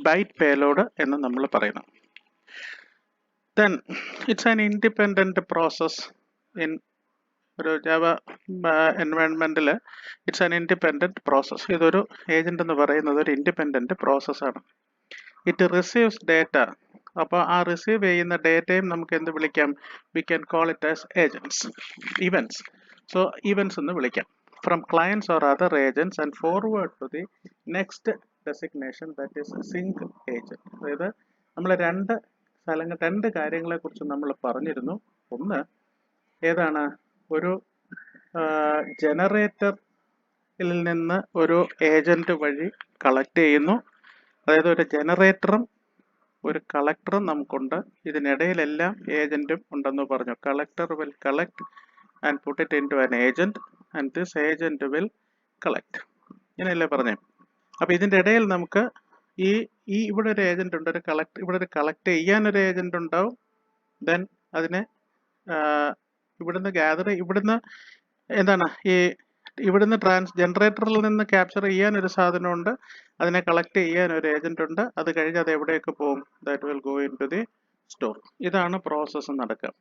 ബൈറ്റ് പേലോഡ് എന്ന് നമ്മൾ പറയുന്നു. Then it's an independent process. In ഒരു ജാവ എൻവയൺമെൻറ്റിൽ ഇറ്റ്സ് ആൻ ഇൻഡിപെൻഡൻറ്റ് പ്രോസസ്. ഇതൊരു ഏജന്റ് എന്ന് പറയുന്നത് ഒരു ഇൻഡിപെൻഡൻറ്റ് പ്രോസസ്സാണ്. ഇറ്റ് റിസീവ്സ് ഡേറ്റ അപ്പോൾ ആ റിസീവ് ചെയ്യുന്ന ഡേറ്റയും നമുക്ക് എന്ത് വിളിക്കാം? We can call it as agents, events. So events എന്ന് വിളിക്കാം. From clients or other agents and forward to the next designation that is sink agent. അതായത് നമ്മൾ രണ്ട് കാര്യങ്ങളെക്കുറിച്ച് നമ്മൾ പറഞ്ഞിരുന്നു. ഒന്ന് ഏതാണ്? ഒരു ജനറേറ്ററിൽ നിന്ന് ഒരു ഏജന്റ് വഴി കളക്ട് ചെയ്യുന്നു. അതായത് ഒരു ജനറേറ്ററും ഒരു കളക്ടറും നമുക്കുണ്ട്. ഇതിനിടയിലെല്ലാം ഏജന്റും ഉണ്ടെന്ന് പറഞ്ഞു. Collector will collect and put it into an agent and this agent will collect. ഇങ്ങനെയല്ലേ പറഞ്ഞേ? അപ്പൊ ഇതിന്റെ ഇടയിൽ നമുക്ക് ഈ ഇവിടെ ഒരു ഏജന്റ് ഉണ്ട്, ഇവിടെ ഒരു കളക്ട് ചെയ്യാൻ ഒരു ഏജന്റ് ഉണ്ടാവും. ദെൻ അതിനെ ഇവിടുന്ന് എന്താണ് ഇവിടുന്ന് ജനറേറ്ററിൽ നിന്ന് ക്യാപ്ചർ ചെയ്യാൻ ഒരു സാധനമുണ്ട്, അതിനെ കളക്ട് ചെയ്യാൻ ഒരു ഏജന്റ് ഉണ്ട്. അത് കഴിഞ്ഞ് അത് എവിടേക്ക് പോകും? That will go into the store. ഇതാണ് പ്രോസസ്സ് നടക്കുക.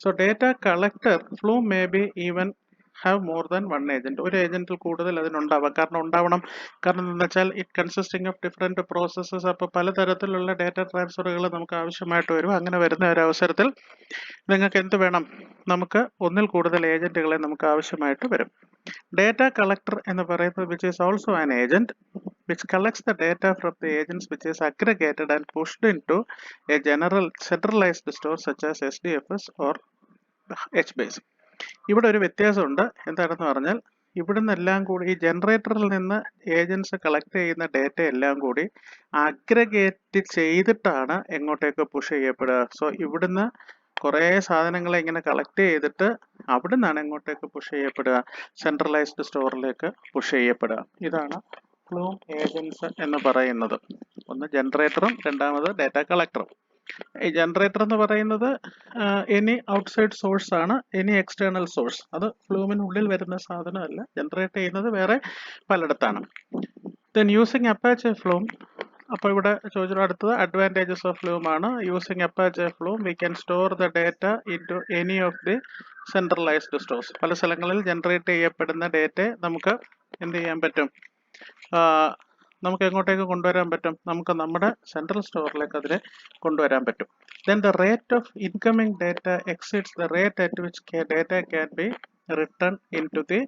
So data collector Flume may be even have more than one agent. ഒരു ഏജന്റിൽ കൂടുതൽ അതിനുണ്ടാവാം. കാരണം എന്താണെന്ന് വെച്ചാൽ it consisting of different processes. അപ്പോൾ പലതരത്തിലുള്ള ഡേറ്റ ട്രാൻസ്ഫറുകൾ നമുക്ക് ആവശ്യമായിട്ട് വരും. അങ്ങനെ വരുന്ന ഒരു അവസരത്തിൽ നിങ്ങൾക്ക് എന്ത് വേണം? നമുക്ക് ഒന്നിൽ കൂടുതൽ ഏജന്റുകളെ നമുക്ക് ആവശ്യമായിട്ട് വരും. ഡേറ്റ കളക്ടർ എന്ന് പറയുന്നത് which is also an agent which collects the data from the agents which is aggregated and pushed into a general centralized store such as SDFS or HBase. ഇവിടെ ഒരു വ്യത്യാസമുണ്ട്. എന്താണെന്ന് പറഞ്ഞാൽ ഇവിടുന്ന് എല്ലാം കൂടി ഈ ജനറേറ്ററിൽ നിന്ന് ഏജൻസ് കളക്ട് ചെയ്യുന്ന ഡേറ്റ എല്ലാം കൂടി അഗ്രഗേറ്റ് ചെയ്തിട്ടാണ് എങ്ങോട്ടേക്ക് പുഷ് ചെയ്യപ്പെടുക. സോ ഇവിടുന്ന് കുറേ സാധനങ്ങളെ ഇങ്ങനെ കളക്ട് ചെയ്തിട്ട് അവിടെ നിന്നാണ് എങ്ങോട്ടേക്ക് പുഷ് ചെയ്യപ്പെടുക? സെൻട്രലൈസ്ഡ് സ്റ്റോറിലേക്ക് പുഷ് ചെയ്യപ്പെടുക. ഇതാണ് ഫ്ലൂം ഏജൻസ് എന്ന് പറയുന്നത്. ഒന്ന് ജനറേറ്ററും രണ്ടാമത് ഡേറ്റ കളക്ടറും. ഈ ജനറേറ്റർ എന്ന് പറയുന്നത് എനി ഔട്ട്സൈഡ് സോഴ്സ് ആണ്, എനി എക്സ്റ്റേണൽ സോഴ്സ്. അത് ഫ്ലൂമിനുള്ളിൽ വരുന്ന സാധനമല്ല, ജനറേറ്റ് ചെയ്യുന്നത് വേറെ പലയിടത്താണ്. Then using Apache Flume. അപ്പോൾ ഇവിടെ ചോദിച്ചത് അടുത്തത് അഡ്വാൻറ്റേജസ് ഓഫ് ഫ്ലൂം ആണ്. Using Apache Flume we can store the data into any of the centralised stores. പല സ്ഥലങ്ങളിൽ ജനറേറ്റ് ചെയ്യപ്പെടുന്ന ഡേറ്റയെ നമുക്ക് എന്ത് ചെയ്യാൻ പറ്റും? നമുക്ക് എങ്ങോട്ടേക്ക് കൊണ്ടുവരാൻ പറ്റും? നമുക്ക് നമ്മുടെ സെൻട്രൽ സ്റ്റോറിലേക്ക് അതിനെ കൊണ്ടുവരാൻ പറ്റും. Then the rate of incoming data exceeds the rate at which data can be written into the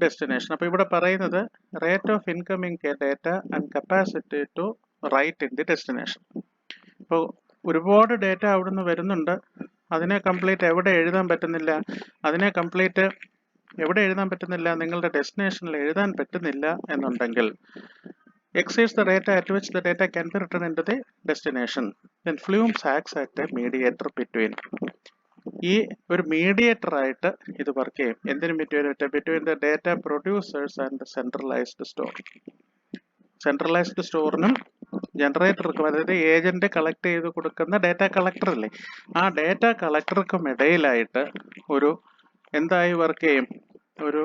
destination. അപ്പോൾ ഇവിടെ പറയുന്നത് rate of incoming data and capacity to write in the destination. ഇപ്പോൾ ഒരുപാട് data അവിടുന്ന് വരുന്നുണ്ട്, അതിനെ complete എവിടെ എഴുതാൻ പറ്റുന്നില്ല? നിങ്ങളുടെ ഡെസ്റ്റിനേഷനിൽ എഴുതാൻ പറ്റുന്നില്ല എന്നുണ്ടെങ്കിൽ exceeds the rate at which the data can be written into the destination, then Flume acts as a mediator between. ഈ ഒരു മീഡിയേറ്റർ ആയിട്ട് ഇത് വർക്ക് ചെയ്യും. എന്തിനു between the data producers and the centralised store. Centralised സ്റ്റോറിനും ജനറേറ്റർക്കും, അതായത് agent collect ചെയ്ത് കൊടുക്കുന്ന ഡേറ്റ കളക്ടർ അല്ലേ, ആ ഡേറ്റ കളക്ടർക്കും ഇടയിലായിട്ട് ഒരു എന്തായി വർക്ക് ചെയ്യും? ഒരു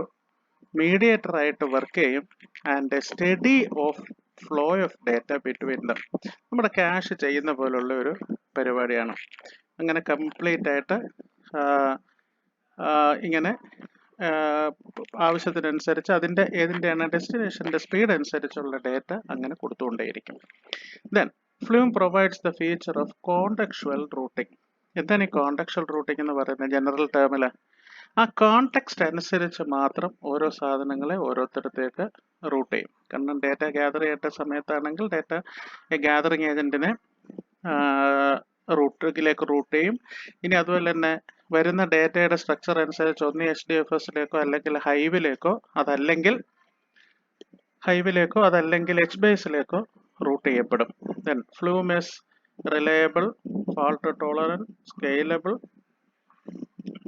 മീഡിയേറ്റർ ആയിട്ട് വർക്ക് ചെയ്യും. And study of flow of data between them. നമ്മുടെ ക്യാഷ് ചെയ്യുന്ന പോലുള്ള ഒരു പരിപാടിയാണ്. അങ്ങനെ കംപ്ലീറ്റ് ആയിട്ട് ഇങ്ങനെ ആവശ്യത്തിനനുസരിച്ച് ഏതിൻ്റെയാണ് ഡെസ്റ്റിനേഷൻ്റെ സ്പീഡ് അനുസരിച്ചുള്ള ഡേറ്റ അങ്ങനെ കൊടുത്തുകൊണ്ടേയിരിക്കും. Then Flume provides the feature of contextual routing. എന്താണ് ഈ കോണ്ടെക്സ്ച്വൽ റൂട്ടിംഗ് എന്ന് പറയുന്നത്? ജനറൽ ടേമിൽ ആ കോണ്ടെക്സ്റ്റ് അനുസരിച്ച് മാത്രം ഓരോ സാധനങ്ങളെ ഓരോരുത്തരത്തേക്ക് റൂട്ട് ചെയ്യും. കാരണം ഡേറ്റ ഗ്യാദർ ചെയ്യേണ്ട സമയത്താണെങ്കിൽ ഡേറ്റ ഗ്യാദറിങ് ഏജന്റിനെ റൂട്ടിലേക്ക് റൂട്ട് ചെയ്യും. ഇനി അതുപോലെ തന്നെ വരുന്ന ഡേറ്റയുടെ സ്ട്രക്ചർ അനുസരിച്ച് ഒന്ന് HDFSലേക്കോ അല്ലെങ്കിൽ ഹൈവിലേക്കോ അതല്ലെങ്കിൽ HBaseലേക്കോ റൂട്ട് ചെയ്യപ്പെടും. Then Flume is reliable, fault tolerant, scalable,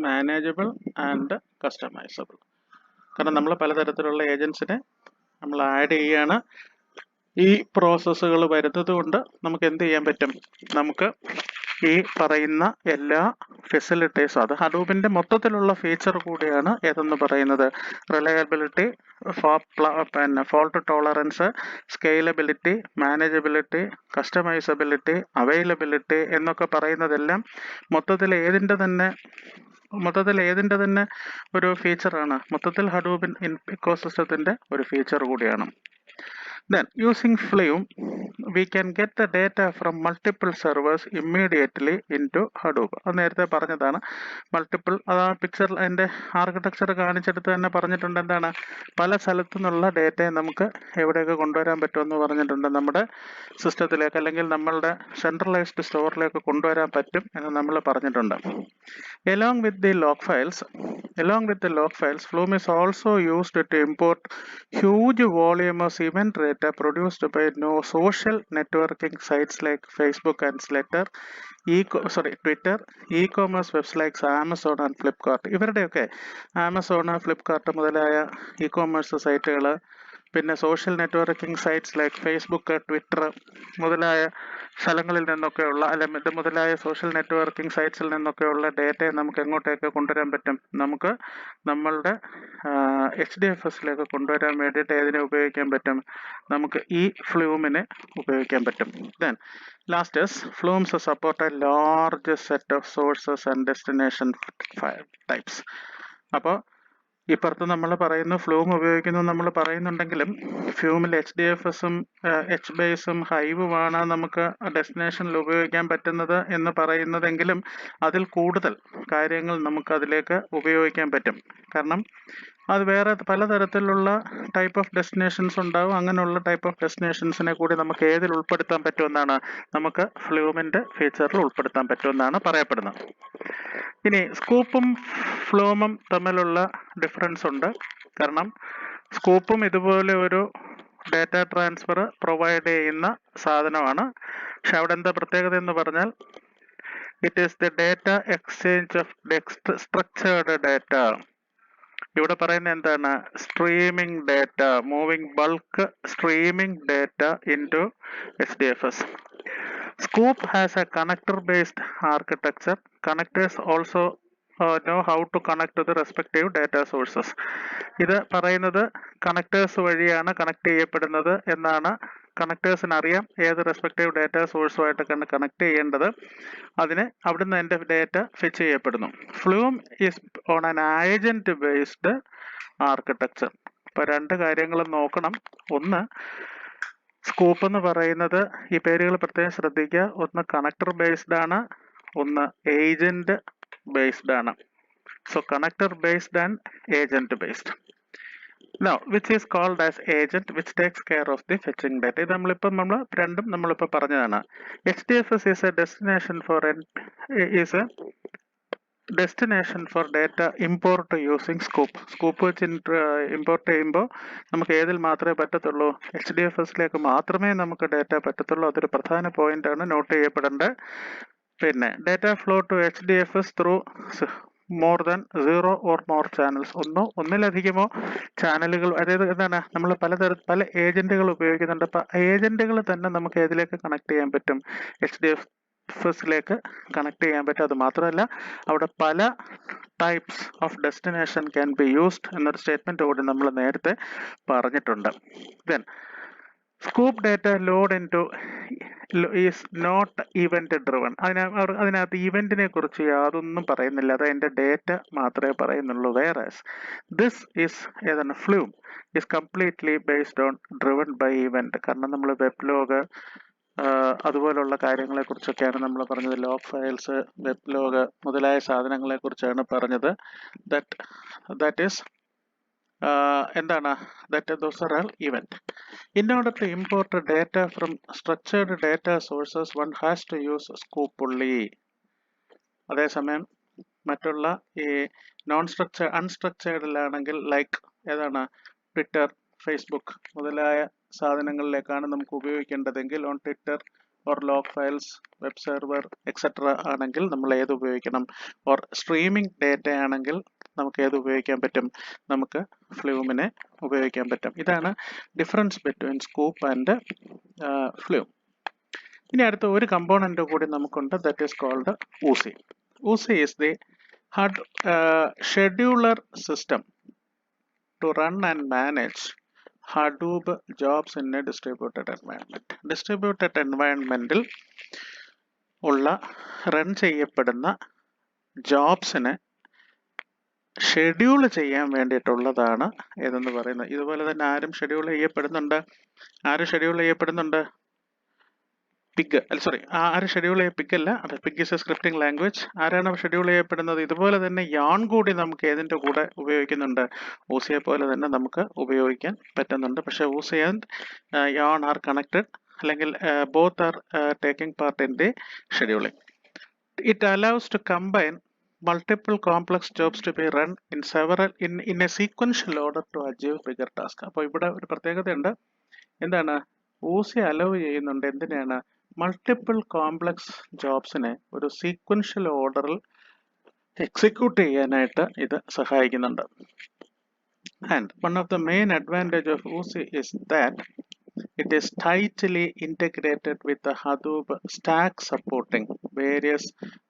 manageable and customisable. കാരണം നമ്മൾ പലതരത്തിലുള്ള ഏജൻസിനെ നമ്മൾ ആഡ് ചെയ്യാണ്. ഈ പ്രോസസ്സുകൾ വരുന്നത് കൊണ്ട് നമുക്ക് എന്ത് ചെയ്യാൻ പറ്റും? നമുക്ക് ഈ പറയുന്ന എല്ലാ ഫെസിലിറ്റീസും, അത് ഹഡൂപ്പിൻ്റെ മൊത്തത്തിലുള്ള ഫീച്ചർ കൂടിയാണ് ഏതെന്ന് പറയുന്നത്. Reliability, fault tolerance, scalability, manageability, customisability, availability എന്നൊക്കെ പറയുന്നതെല്ലാം മൊത്തത്തിൽ ഏതിൻ്റെ തന്നെ ഒരു ഫീച്ചറാണ്. മൊത്തത്തിൽ ഹഡൂപ്പിൻ ഇക്കോസിസ്റ്റത്തിൻ്റെ ഒരു ഫീച്ചർ കൂടിയാണ്. Then using Flume we can get the data from multiple servers immediately into Hadoop. അത് നേരത്തെ പറഞ്ഞതാണ്. മൾട്ടിപ്പിൾ അത് ആ പിക്ചറിൽ അതിൻ്റെ ആർക്കിടെക്ചർ കാണിച്ചെടുത്ത് തന്നെ പറഞ്ഞിട്ടുണ്ട് എന്താണ്, പല സ്ഥലത്തു നിന്നുള്ള ഡേറ്റയെ നമുക്ക് എവിടെയൊക്കെ കൊണ്ടുവരാൻ പറ്റുമെന്ന് പറഞ്ഞിട്ടുണ്ട്. നമ്മുടെ സിസ്റ്റത്തിലേക്ക് അല്ലെങ്കിൽ നമ്മളുടെ സെൻട്രലൈസ്ഡ് സ്റ്റോറിലേക്ക് കൊണ്ടുവരാൻ പറ്റും എന്ന് നമ്മൾ പറഞ്ഞിട്ടുണ്ട്. Along with the log files, Flume is also used to import huge volume of event data produced by social networking sites like Facebook and Twitter, e-commerce websites like Amazon and Flipkart. ഇവരുടെയൊക്കെ Amazon, Flipkart മുതലായ e-commerce സൈറ്റുകൾ, പിന്നെ social networking sites like Facebook, Twitter മുതലായ സ്ഥലങ്ങളിൽ നിന്നൊക്കെയുള്ള അല്ലെങ്കിൽ മുതലായ social networking സൈറ്റ്സിൽ നിന്നൊക്കെയുള്ള ഡേറ്റയെ നമുക്ക് എങ്ങോട്ടേക്ക് കൊണ്ടുവരാൻ പറ്റും? നമുക്ക് നമ്മളുടെ HDFSലേക്ക് കൊണ്ടുവരാൻ വേണ്ടിയിട്ട് ഏതിനെ ഉപയോഗിക്കാൻ പറ്റും? നമുക്ക് ഈ ഫ്ലൂമിനെ ഉപയോഗിക്കാൻ പറ്റും. Then last is Flumes support a large set of sources and destination file types. അപ്പോൾ ഇപ്പുറത്ത് നമ്മൾ പറയുന്നു ഫ്ലൂം ഉപയോഗിക്കുന്നു നമ്മൾ പറയുന്നുണ്ടെങ്കിലും ഫ്ലൂമിൽ HDFSഉം HBaseഉം ഹൈവുമാണ് നമുക്ക് ഡെസ്റ്റിനേഷനിൽ ഉപയോഗിക്കാൻ പറ്റുന്നത് എന്ന് പറയുന്നതെങ്കിലും അതിൽ കൂടുതൽ കാര്യങ്ങൾ നമുക്ക് അതിലേക്ക് ഉപയോഗിക്കാൻ പറ്റും. കാരണം അത് വേറെ പലതരത്തിലുള്ള ടൈപ്പ് ഓഫ് ഡെസ്റ്റിനേഷൻസ് ഉണ്ടാവും. അങ്ങനെയുള്ള ടൈപ്പ് ഓഫ് ഡെസ്റ്റിനേഷൻസിനെ കൂടി നമുക്ക് ഏതിൽ ഉൾപ്പെടുത്താൻ പറ്റുമെന്നാണ് നമുക്ക് ഫ്ലൂമിൻ്റെ ഫീച്ചറിൽ ഉൾപ്പെടുത്താൻ പറ്റുമെന്നാണ് പറയപ്പെടുന്നത്. ഇനി സ്കൂപ്പും ഫ്ലൂമും തമ്മിലുള്ള ഡിഫറൻസ് ഉണ്ട്. കാരണം സ്കൂപ്പും ഇതുപോലെ ഒരു ഡാറ്റ ട്രാൻസ്ഫർ പ്രൊവൈഡ് ചെയ്യുന്ന സാധനമാണ്. പക്ഷെ അവിടെ എന്താ പ്രത്യേകത എന്ന് പറഞ്ഞാൽ it is the data exchange of structured data. ഇവിടെ പറയുന്നത് എന്താണ്? Streaming data, moving bulk streaming data into HDFS. Sqoop has a connector-based architecture. Connectors also know how to connect to the respective data sources. ഇത് പറയുന്നത് connectors വഴിയാണ് connect ചെയ്യപ്പെടുന്നത് എന്നാണ്. കണക്ടേഴ്സിന് അറിയാം ഏത് റെസ്പെക്റ്റീവ് ഡാറ്റ സോഴ്സുമായിട്ടൊക്കെയാണ് കണക്ട് ചെയ്യേണ്ടത്. അതിന് അവിടുന്ന് എൻ്റെ ഡാറ്റ ഫെച്ച് ചെയ്യപ്പെടുന്നു. Flume is on an agent based architecture. അപ്പോൾ രണ്ട് കാര്യങ്ങളും നോക്കണം. ഒന്ന്, സ്കൂപ്പ് എന്ന് പറയുന്നത് ഈ പേരുകൾ പ്രത്യേകം ശ്രദ്ധിക്കുക. ഒന്ന് കണക്ടർ ബേസ്ഡ് ആണ്, ഒന്ന് ഏജന്റ് ബേസ്ഡ് ആണ്. So connector based and agent based. Now, which is called as agent, which takes care of the fetching data. ഇത് രണ്ടും നമ്മളിപ്പോൾ പറഞ്ഞതാണ്. HDFS is a destination for data import using Sqoop. Sqoop വെച്ച് import ചെയ്യുമ്പോൾ നമുക്ക് ഏതിൽ മാത്രമേ പറ്റത്തുള്ളൂ? HDFSലേക്ക് മാത്രമേ നമുക്ക് ഡാറ്റ പറ്റത്തുള്ളൂ. അതൊരു പ്രധാന പോയിന്റാണ്, നോട്ട് ചെയ്യപ്പെടേണ്ടത്. പിന്നെ data flow to HDFS through more than 0 or more channels. ഒന്നിലധികമോ ചാനലുകൾ, അതായത് എന്താണ്, നമ്മൾ പല ഏജന്റുകൾ ഉപയോഗിക്കുന്നുണ്ട്. അപ്പം ഏജന്റുകൾ തന്നെ നമുക്ക് ഏതിലേക്ക് കണക്ട് ചെയ്യാൻ പറ്റും? HDFSലേക്ക് കണക്ട് ചെയ്യാൻ പറ്റും. അത് മാത്രമല്ല അവിടെ പല types of destination can be used എന്നൊരു സ്റ്റേറ്റ്മെന്റ് കൂടി നമ്മൾ നേരത്തെ പറഞ്ഞിട്ടുണ്ട്. Then Sqoop data load into is not event driven. അതിനകത്ത് ഇവന്റിനെ കുറിച്ച് യാതൊന്നും പറയുന്നില്ല. അത് അതിന്റെ ഡേറ്റ മാത്രമേ പറയുന്നുള്ളൂ. വേറെസ് ദിസ് ഈസ് ഏതാണ് Flume is completely based on driven by event. കാരണം നമ്മൾ വെബ് ലോഗ് അതുപോലുള്ള കാര്യങ്ങളെ കുറിച്ചൊക്കെയാണ് നമ്മൾ പറഞ്ഞത്. ലോഗ് ഫയൽസ്, വെബ് ലോഗ് മുതലായ സാധനങ്ങളെ കുറിച്ചാണ് പറഞ്ഞത്. ദാറ്റ് ഈസ് എന്താണ്? those are all event. In order to import data from structured data sources, one has to use Sqoop only. അതേസമയം മറ്റുള്ള ഈ അൺസ്ട്രക്ചേർഡിലാണെങ്കിൽ ലൈക്ക് ഏതാണ്, ട്വിറ്റർ, ഫേസ്ബുക്ക് മുതലായ സാധനങ്ങളിലേക്കാണ് നമുക്ക് ഉപയോഗിക്കേണ്ടതെങ്കിൽ on Twitter or log files, web server etcetera ആണെങ്കിൽ നമ്മൾ ഏത് ഉപയോഗിക്കണം? ഓർ സ്ട്രീമിംഗ് ഡേറ്റ ആണെങ്കിൽ നമുക്ക് ഏത് ഉപയോഗിക്കാൻ പറ്റും? നമുക്ക് ഫ്ലൂമിനെ ഉപയോഗിക്കാൻ പറ്റും. ഇതാണ് difference between Sqoop and Flume. ഇനി അടുത്ത ഒരു കമ്പോണന്റ് കൂടി നമുക്കുണ്ട്. That is called Oozie. Oozie is the scheduler system to run and manage Hadoop jobs in a distributed environment. Distributed environmental ഉള്ള റൺ ചെയ്യപ്പെടുന്ന ജോബ്സിനെ ഷെഡ്യൂൾ ചെയ്യാൻ വേണ്ടിയിട്ടുള്ളതാണ് ഏതെന്ന് പറയുന്നത്. ഇതുപോലെ തന്നെ ആരും ഷെഡ്യൂൾ ചെയ്യപ്പെടുന്നുണ്ട്? പിഗ് അല്ല സോറി ആര് ഷെഡ്യൂൾ ചെയ്യ പിഗ് അല്ല, അത് pig is A scripting language. ആരാണ് ഷെഡ്യൂൾ ചെയ്യപ്പെടുന്നത്? ഇതുപോലെ തന്നെ യാൺ കൂടി നമുക്ക് ഏതിൻ്റെ കൂടെ ഉപയോഗിക്കുന്നുണ്ട്? ഊസിയെ പോലെ തന്നെ നമുക്ക് ഉപയോഗിക്കാൻ പറ്റുന്നുണ്ട്. പക്ഷേ Oozie and YARN are connected, അല്ലെങ്കിൽ both are taking part in the scheduling. It allows to combine multiple complex jobs to be run in several in a sequential order to achieve bigger task. അപ്പോൾ ഇവിടെ ഒരു പ്രത്യേകതയുണ്ട്. എന്താണ്? Uzi allow ചെയ്യുന്നുണ്ട് എന്തിനാണ്? Multiple complex ജോബ്സിനെ ഒരു sequential ഓർഡറിൽ execute ചെയ്യാനായിട്ട് ഇത് സഹായിക്കുന്നുണ്ട്. And one of the main advantage of Uzi is that it is tightly integrated with the Hadoop stack, supporting various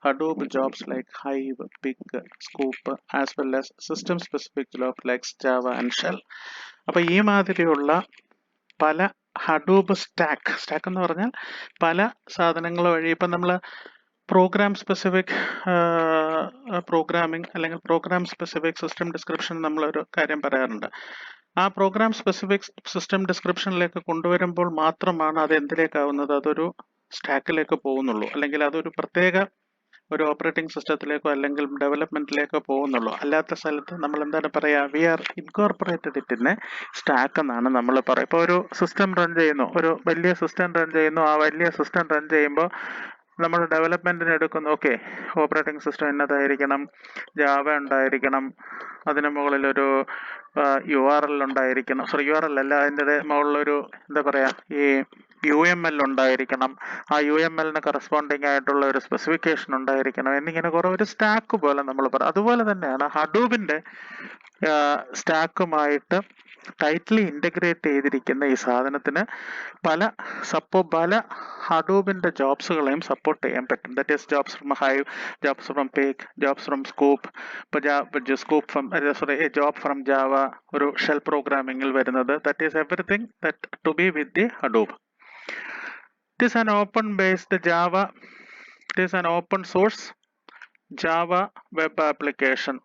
Hadoop jobs like Hive, Pig, Sqoop, as well as system-specific jobs like Java and Shell. അപ്പോൾ ഈ മാതിരിയുള്ള പല Hadoop stack എന്ന് പറഞ്ഞാൽ പല സാധനങ്ങൾ വഴി ഇപ്പം നമ്മൾ പ്രോഗ്രാം സ്പെസിഫിക് പ്രോഗ്രാമിംഗ് അല്ലെങ്കിൽ പ്രോഗ്രാം സ്പെസിഫിക് സിസ്റ്റം ഡിസ്ക്രിപ്ഷൻ നമ്മളൊരു കാര്യം പറയാറുണ്ട്. ആ പ്രോഗ്രാം സ്പെസിഫിക് സിസ്റ്റം ഡിസ്ക്രിപ്ഷനിലേക്ക് കൊണ്ടുവരുമ്പോൾ മാത്രമാണ് അത് എന്തിലേക്കാവുന്നത്? അതൊരു സ്റ്റാക്കിലേക്ക് പോകുന്നുള്ളൂ, അല്ലെങ്കിൽ അതൊരു പ്രത്യേക ഒരു ഓപ്പറേറ്റിംഗ് സിസ്റ്റത്തിലേക്കോ അല്ലെങ്കിൽ ഡെവലപ്മെന്റിലേക്കോ പോകുന്നുള്ളൂ. അല്ലാത്ത സ്ഥലത്ത് നമ്മൾ എന്താണ് പറയുക? വി ആർ ഇൻകോർപ്പറേറ്റഡ് ഇറ്റിനെ സ്റ്റാക്ക് എന്നാണ് നമ്മൾ പറയുക. ഇപ്പോൾ ഒരു സിസ്റ്റം റൺ ചെയ്യുന്നു, ഒരു വലിയ സിസ്റ്റം റൺ ചെയ്യുന്നു. ആ വലിയ സിസ്റ്റം റൺ ചെയ്യുമ്പോൾ നമ്മൾ ഡെവലപ്മെന്റിന് എടുക്കുന്നു. ഓക്കെ, ഓപ്പറേറ്റിംഗ് സിസ്റ്റം എന്നതായിരിക്കണം, ജാവ ഉണ്ടായിരിക്കണം, അതിന് മുകളിലൊരു URL ഉണ്ടായിരിക്കണം. സോറി, URL അല്ല, അതിൻ്റെ മുകളിലൊരു എന്താ പറയുക, ഈ UML ഉണ്ടായിരിക്കണം. ആ UML-ന് കറസ്പോണ്ടിങ് ആയിട്ടുള്ള ഒരു സ്പെസിഫിക്കേഷൻ ഉണ്ടായിരിക്കണം. എന്നിങ്ങനെ കുറെ ഒരു സ്റ്റാക്ക് പോലെ നമ്മൾ പറയും. അതുപോലെ തന്നെയാണ് ഹഡൂബിന്റെ സ്റ്റാക്കുമായിട്ട് ടൈറ്റ്ലി ഇൻ്റഗ്രേറ്റ് ചെയ്തിരിക്കുന്ന ഈ സാധനത്തിന് പല ഹഡൂബിന്റെ ജോബ്സുകളെയും സപ്പോർട്ട് ചെയ്യാൻ പറ്റും. That is jobs from Hive, jobs from Pig, jobs from Sqoop. ഇപ്പോൾ Sqoop from job from Java, ഒരു ഷെൽ പ്രോഗ്രാമിങ്ങിൽ വരുന്നത്. That is everything that to be with the Hadoop. It is an open-based Java. It is an open source Java web application.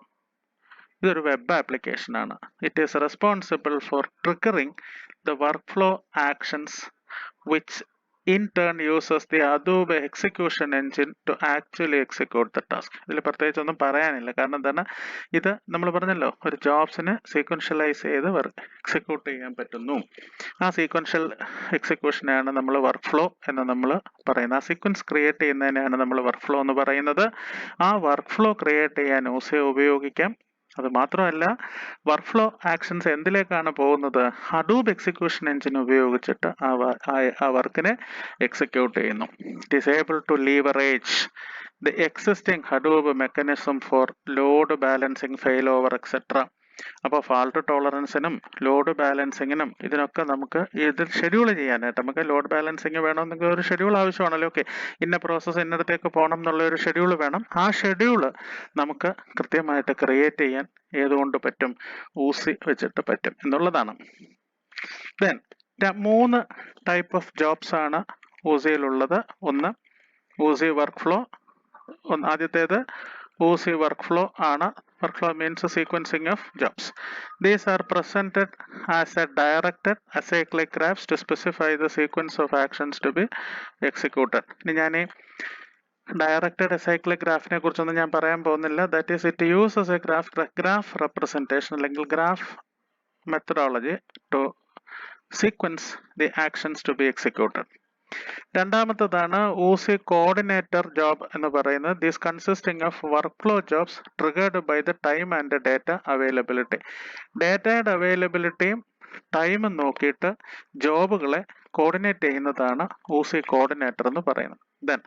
ഇതൊരു web application ആണ്. It is responsible for triggering the workflow actions which in turn uses the Hadoop execution engine to actually execute the task. ഇതിൽ പ്രത്യേകിച്ച് ഒന്നും പറയാനില്ല. കാരണം എന്താണ്, ഇത് നമ്മൾ പറഞ്ഞല്ലോ, ഒരു ജോബ്സിന് സീക്വൻഷ്യലൈസ് ചെയ്ത് എക്സിക്യൂട്ട് ചെയ്യാൻ പറ്റുന്നു. ആ സീക്വൻഷ്യൽ എക്സിക്യൂഷനാണ് നമ്മൾ വർക്ക് ഫ്ലോ എന്ന് നമ്മൾ പറയുന്നത്. ആ സീക്വൻസ് ക്രിയേറ്റ് ചെയ്യുന്നതിനാണ് നമ്മൾ വർക്ക് ഫ്ലോ എന്ന് പറയുന്നത്. ആ വർക്ക് ഫ്ലോ ക്രിയേറ്റ് ചെയ്യാൻ ഊസി ഉപയോഗിക്കാം. അത് മാത്രമല്ല, വർക്ക് ഫ്ലോ ആക്ഷൻസ് എന്തിലേക്കാണ് പോകുന്നത്? ഹഡൂബ് എക്സിക്യൂഷൻ എൻജിൻ ഉപയോഗിച്ചിട്ട് ആ വർക്കിനെ എക്സിക്യൂട്ട് ചെയ്യുന്നു. It is able to leverage the existing Hadoop mechanism for load balancing, failover etcetera. അപ്പോൾ ഫാൾട്ട് ടോളറൻസിനും ലോഡ് ബാലൻസിങ്ങിനും ഇതിനൊക്കെ നമുക്ക് ഇത് ഷെഡ്യൂൾ ചെയ്യാനായിട്ട്, നമുക്ക് ലോഡ് ബാലൻസിങ് വേണമെന്നെങ്കിൽ ഒരു ഷെഡ്യൂൾ ആവശ്യമാണല്ലോ. ഓക്കെ, ഇന്ന പ്രോസസ്സ് ഇന്നടത്തേക്ക് പോകണം എന്നുള്ള ഒരു ഷെഡ്യൂൾ വേണം. ആ ഷെഡ്യൂള് നമുക്ക് കൃത്യമായിട്ട് ക്രിയേറ്റ് ചെയ്യാൻ ഏതുകൊണ്ട് പറ്റും? ഊസി വെച്ചിട്ട് പറ്റും എന്നുള്ളതാണ്. ദെൻ 3 ടൈപ്പ് ഓഫ് ജോബ്സ് ആണ് ഊസിയിലുള്ളത്. ഒന്ന് ഊസി വർക്ക് ഫ്ലോ. ആദ്യത്തേത് Oozie workflow ആണ്. Workflow means sequencing of jobs. These are presented as a directed acyclic graphs to specify the sequence of actions to be executed. ഇനി ഞാൻ directed acyclic ഗ്രാഫിനെ കുറിച്ചൊന്നും ഞാൻ പറയാൻ പോകുന്നില്ല. That is it uses a graph representation അല്ലെങ്കിൽ graph methodology to sequence the actions to be executed. രണ്ടാമത്തതാണ് Oozie coordinator job എന്ന് പറയുന്നത്. This consisting of workflow jobs triggered by the time and data availability. ഡേറ്റയുടെ അവൈലബിലിറ്റിയും ടൈമും നോക്കിയിട്ട് ജോബുകളെ coordinate ചെയ്യുന്നതാണ് ഊസി കോർഡിനേറ്റർ എന്ന് പറയുന്നത്. ദെൻ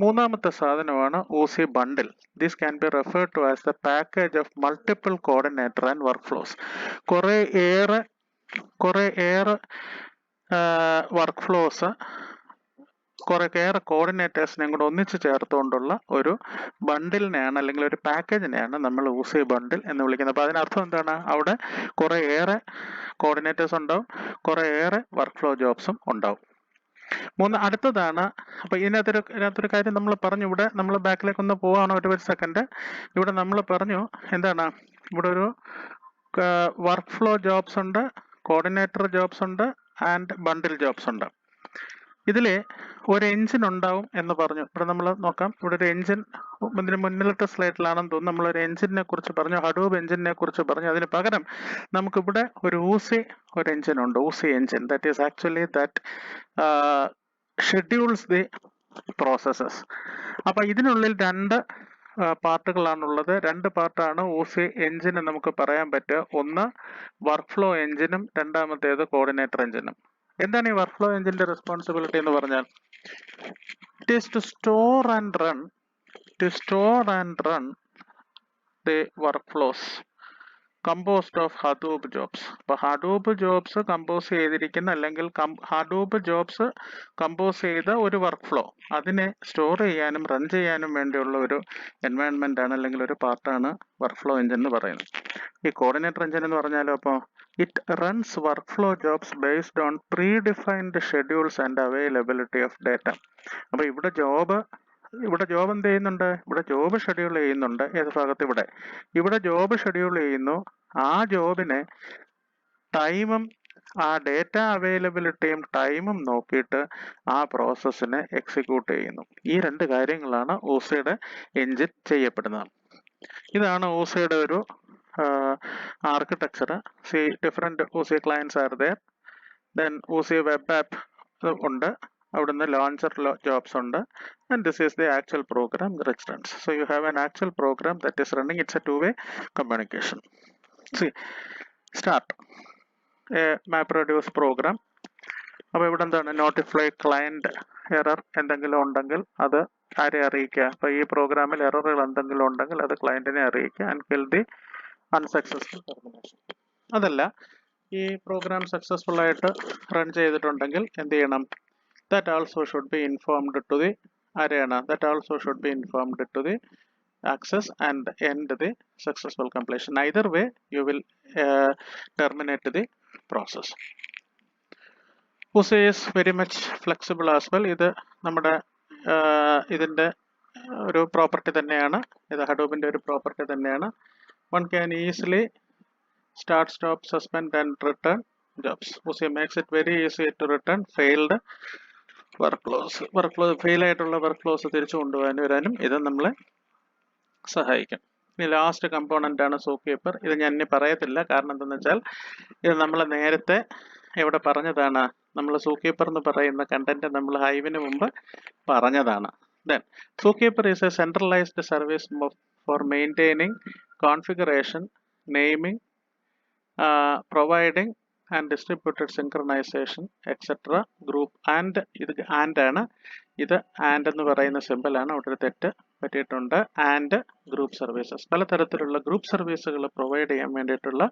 മൂന്നാമത്തെ സാധനമാണ് Oozie bundle. This can be referred to as the package of multiple coordinator and work flows. കുറേ ഏറെ വർക്ക് ഫ്ലോസ്, കുറേയേറെ കോർഡിനേറ്റേഴ്സിനെയും കൂടെ ഒന്നിച്ച് ചേർത്തുകൊണ്ടുള്ള ഒരു ബണ്ടിലിനെയാണ് അല്ലെങ്കിൽ ഒരു പാക്കേജിനെയാണ് നമ്മൾ ഊസി ബണ്ടിൽ എന്ന് വിളിക്കുന്നത്. അപ്പോൾ അതിനർത്ഥം എന്താണ്? അവിടെ കുറേയേറെ കോർഡിനേറ്റേഴ്സ് ഉണ്ടാവും, കുറേയേറെ വർക്ക് ഫ്ലോ ജോബ്സും ഉണ്ടാവും. അടുത്തതാണ്, അപ്പോൾ ഇതിനകത്തൊരു കാര്യം നമ്മൾ പറഞ്ഞു. ഇവിടെ നമ്മൾ ബാക്കിലേക്ക് ഒന്ന് പോവാണ് ഒരു സെക്കൻഡ്. ഇവിടെ നമ്മൾ പറഞ്ഞു എന്താണ്, ഇവിടെ ഒരു വർക്ക് ഫ്ലോ ജോബ്സ് ഉണ്ട്, കോർഡിനേറ്റർ ജോബ്സ് ഉണ്ട്, ആൻഡ് ബണ്ടിൽ ജോബ്സ് ഉണ്ട്. ഇതിൽ ഒരു എഞ്ചിൻ ഉണ്ടാവും എന്ന് പറഞ്ഞു. ഇവിടെ നമ്മൾ നോക്കാം. ഇവിടെ ഒരു എഞ്ചിൻ ഇതിന് മുന്നിലത്തെ സ്ലൈഡിലാണെന്ന് തോന്നുന്നു. നമ്മളൊരു എഞ്ചിനെ കുറിച്ച് പറഞ്ഞു, ഹഡൂബ് എഞ്ചിനെ കുറിച്ച് പറഞ്ഞു. അതിന് പകരം നമുക്കിവിടെ ഒരു ഊസി ഒരു എഞ്ചിൻ ഉണ്ട്, Uzi engine. That is actually that schedules the processes. അപ്പൊ ഇതിനുള്ളിൽ രണ്ട് പാർട്ടുകളാണുള്ളത്. രണ്ട് പാർട്ടാണ് ഊസി എഞ്ചിന് നമുക്ക് പറയാൻ പറ്റുക. ഒന്ന് വർക്ക് ഫ്ലോ എഞ്ചിനും രണ്ടാമത്തേത് കോർഡിനേറ്റർ എഞ്ചിനും. എന്താണ് ഈ വർക്ക് ഫ്ലോ എഞ്ചിന്റെ റെസ്പോൺസിബിലിറ്റി എന്ന് പറഞ്ഞാൽ? It is to store and run the work flows composed of Hadoop jobs. അപ്പൊ ഹഡൂബ് ജോബ്സ് കമ്പോസ് ചെയ്തിരിക്കുന്ന അല്ലെങ്കിൽ ഹഡൂബ് ജോബ്സ് കമ്പോസ് ചെയ്ത ഒരു വർക്ക് ഫ്ലോ, അതിനെ സ്റ്റോർ ചെയ്യാനും റൺ ചെയ്യാനും വേണ്ടിയുള്ള ഒരു എൻവയൺമെന്റ് ആണ് അല്ലെങ്കിൽ ഒരു പാർട്ടാണ് വർക്ക് ഫ്ലോ എഞ്ചിൻ എന്ന് പറയുന്നത്. ഈ കോർഡിനേറ്റർ എഞ്ചിൻ എന്ന് പറഞ്ഞാലോ, അപ്പോൾ it runs work flow jobs based on pre defined schedules and availability of data. അപ്പൊ ഇവിടെ ജോബ് എന്ത് ചെയ്യുന്നുണ്ട്? ഇവിടെ ജോബ് ഷെഡ്യൂൾ ചെയ്യുന്നുണ്ട്. ഏത് ഭാഗത്ത്? ഇവിടെ ജോബ് ഷെഡ്യൂൾ ചെയ്യുന്നു. ആ ജോബിനെ ടൈമും ആ ഡേറ്റ അവൈലബിലിറ്റിയും ടൈമും നോക്കിയിട്ട് ആ പ്രോസസ്സിനെ എക്സിക്യൂട്ട് ചെയ്യുന്നു. ഈ രണ്ട് കാര്യങ്ങളാണ് ഊസയുടെ എഞ്ചിൻ ചെയ്യപ്പെടുന്നത്. ഇതാണ് ഊസയുടെ ഒരു architecture. Different Oozie clients are there. Then Oozie web app ഉണ്ട്, അവിടുന്ന് ലോഞ്ചർ ജോബ്സ് ഉണ്ട്. And this is the actual program, Differnce. So you have an actual program that is running. It's a two-way communication. See, start a MapReduce program. അപ്പോൾ ഇവിടെ എന്താണ്? Notify client error എന്തെങ്കിലും ഉണ്ടെങ്കിൽ അത് ആരെ അറിയിക്കുക? അപ്പോൾ ഈ പ്രോഗ്രാമിൽ എററുകൾ എന്തെങ്കിലും ഉണ്ടെങ്കിൽ അത് ക്ലയന്റിനെ അറിയിക്കുക. And kill the unsuccessful termination. അതല്ല, ഈ പ്രോഗ്രാം സക്സസ്ഫുൾ ആയിട്ട് റൺ ചെയ്തിട്ടുണ്ടെങ്കിൽ എന്ത് ചെയ്യണം? That also should be informed to the arena. That also should be informed to the access and end the successful completion. Either way, you will terminate the process. Oozie is very much flexible as well. ഇത് നമ്മുടെ ഇതിൻ്റെ ഒരു property തന്നെയാണ്. ഇത് ഹഡൂബിൻ്റെ ഒരു property തന്നെയാണ്. One can easily start, stop, suspend and return jobs. Oozie makes it very easy to return failed work flow fail ആയിട്ടുള്ള work flows തിരിച്ചു കൊണ്ടുവരാനും ഇത് നമ്മളെ സഹായിക്കും. ഇനി ലാസ്റ്റ് കമ്പോണന്റ് ആണ് സൂക്കീപ്പർ. ഇത് ഞാൻ ഇനി പറയത്തില്ല, കാരണം എന്താണെന്ന് വെച്ചാൽ ഇത് നമ്മൾ നേരത്തെ എവിടെ പറഞ്ഞതാണ്. നമ്മൾ സൂക്കീപ്പർ എന്ന് പറയുന്ന കണ്ടന്റ് നമ്മൾ ഹൈവിന് മുമ്പ് പറഞ്ഞതാണ്. Then ZooKeeper is a centralised service for maintaining configuration, naming, providing and distributed synchronisation etcetera group. And ഇത് ആൻഡ് ആണ്. ഇത് ആൻഡ് എന്ന് പറയുന്ന സിമ്പിൾ ആണ്, അവിടെ ഒരു തെറ്റ് പറ്റിയിട്ടുണ്ട്. ആൻഡ് ഗ്രൂപ്പ് സർവീസസ്, പലതരത്തിലുള്ള ഗ്രൂപ്പ് സർവീസുകൾ പ്രൊവൈഡ് ചെയ്യാൻ വേണ്ടിയിട്ടുള്ള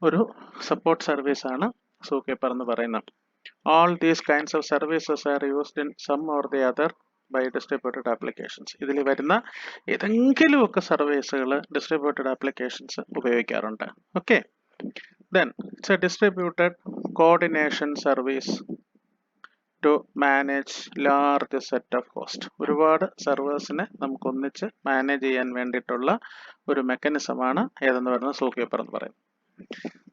ഒരു സപ്പോർട്ട് സർവീസ് ആണ് സൂക്കീപ്പർ എന്ന് പറയുന്നത്. All these kinds of services are used in some or the other by distributed applications. ഇതിൽ വരുന്ന ഏതെങ്കിലുമൊക്കെ സർവീസുകൾ ഡിസ്ട്രിബ്യൂട്ടഡ് ആപ്ലിക്കേഷൻസ് ഉപയോഗിക്കാറുണ്ട്. Okay. Then it's a distributed coordination service to manage large set of host. ഒരുപാട് സർവേഴ്സിനെ നമുക്ക് ഒന്നിച്ച് മാനേജ് ചെയ്യാൻ വേണ്ടിയിട്ടുള്ള ഒരു മെക്കാനിസമാണ് ഏതെന്ന് പറയുന്നത് സൂക്കീപ്പർ എന്ന് പറയും.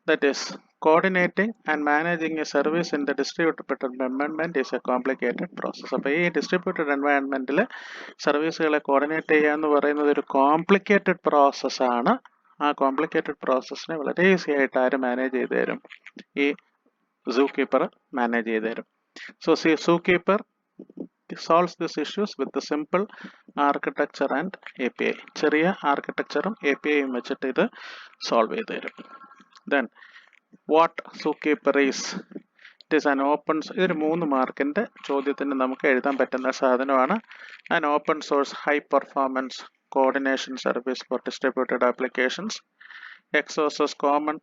That is, coordinating and managing a service in the distributed environment is a complicated process. അപ്പോൾ ഈ ഡിസ്ട്രിബ്യൂട്ടഡ് എൻവയൺമെന്റിൽ സർവീസുകളെ കോർഡിനേറ്റ് ചെയ്യുക എന്ന് പറയുന്നത് ഒരു കോംപ്ലിക്കേറ്റഡ് പ്രോസസ്സാണ്. ആ കോംപ്ലിക്കേറ്റഡ് പ്രോസസ്സിനെ വളരെ ഈസി ആയിട്ട് ആര് മാനേജ് ചെയ്ത് തരും? ഈ സൂക്കീപ്പർ മാനേജ് ചെയ്ത് തരും. So ZooKeeper solves this issues with simple architecture and API. ചെറിയ ആർക്കിടെക്ചറും APIയും വെച്ചിട്ട് ഇത് സോൾവ് ചെയ്ത് തരും. Then what ZooKeeper is? It is an open, ഇതൊരു 3 മാർക്കിൻ്റെ ചോദ്യത്തിന് നമുക്ക് എഴുതാൻ പറ്റുന്ന സാധനമാണ്. An open source high performance coordination service for distributed applications. Accesses common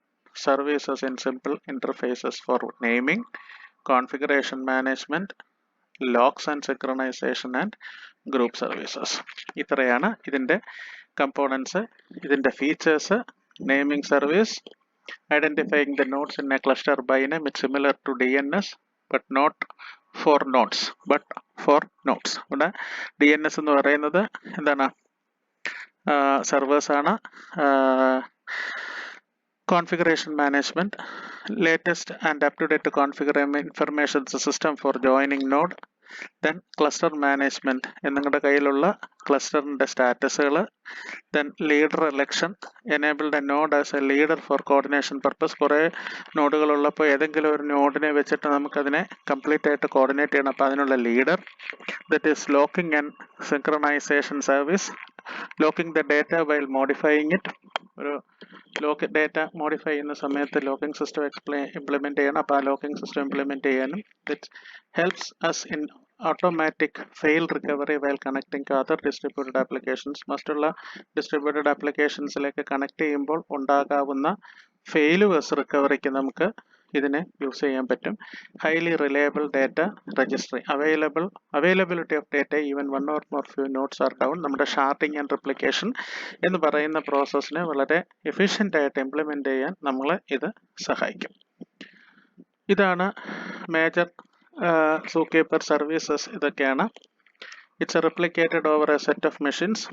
services in simple interfaces for naming, configuration management, locks and synchronization and group services. ഇത്രയാണ് ഇതിൻ്റെ components. ഇതിൻ്റെ features: naming service, identifying the nodes in a cluster by name. It's similar to DNS but not for nodes but for nodes. ഇവിടെ DNS എന്ന് പറയുന്നത് എന്താണ്? Surveyors ആണ്. configuration management, latest and up-to-date configuration information system for joining node, then cluster management നിങ്ങളുടെ കയ്യിലുള്ള ക്ലസ്റ്ററിൻ്റെ സ്റ്റാറ്റസുകൾ, then leader election, enabled a node as a leader for coordination purpose. കുറേ നോഡുകളുള്ളപ്പോൾ ഏതെങ്കിലും ഒരു നോഡിനെ വെച്ചിട്ട് നമുക്കതിനെ കംപ്ലീറ്റ് ആയിട്ട് കോർഡിനേറ്റ് ചെയ്യണം. അപ്പോൾ അതിനുള്ള leader, that is locking and synchronization service, locking the data while modifying it. ഒരു ലോക്ക് ഡേറ്റ മോഡിഫൈ ചെയ്യുന്ന സമയത്ത് ലോക്കിംഗ് സിസ്റ്റം ഇംപ്ലിമെൻറ്റ് ചെയ്യണം. അപ്പോൾ ആ ലോക്കിംഗ് സിസ്റ്റം ഇംപ്ലിമെൻറ്റ് ചെയ്യാനും it helps us in automatic fail recovery while connecting to other distributed applications. മറ്റുള്ള distributed ആപ്ലിക്കേഷൻസിലേക്ക് connect ചെയ്യുമ്പോൾ ഉണ്ടാകാവുന്ന ഫെയിലുവേഴ്സ് റിക്കവറിക്ക് നമുക്ക് ഇതിനെ യൂസ് ചെയ്യാൻ പറ്റും. Highly reliable data registry, availability of data even one or more few nodes are down. നമ്മുടെ ഷാർട്ടിങ് ആൻഡ് റിപ്ലിക്കേഷൻ എന്ന് പറയുന്ന പ്രോസസ്സിനെ വളരെ എഫിഷ്യൻ്റ് ആയിട്ട് ഇംപ്ലിമെൻ്റ് ചെയ്യാൻ നമ്മളെ ഇത് സഹായിക്കും. ഇതാണ് മേജർ Zookeeper services. ഇതൊക്കെയാണ്. It's replicated over A set of machines.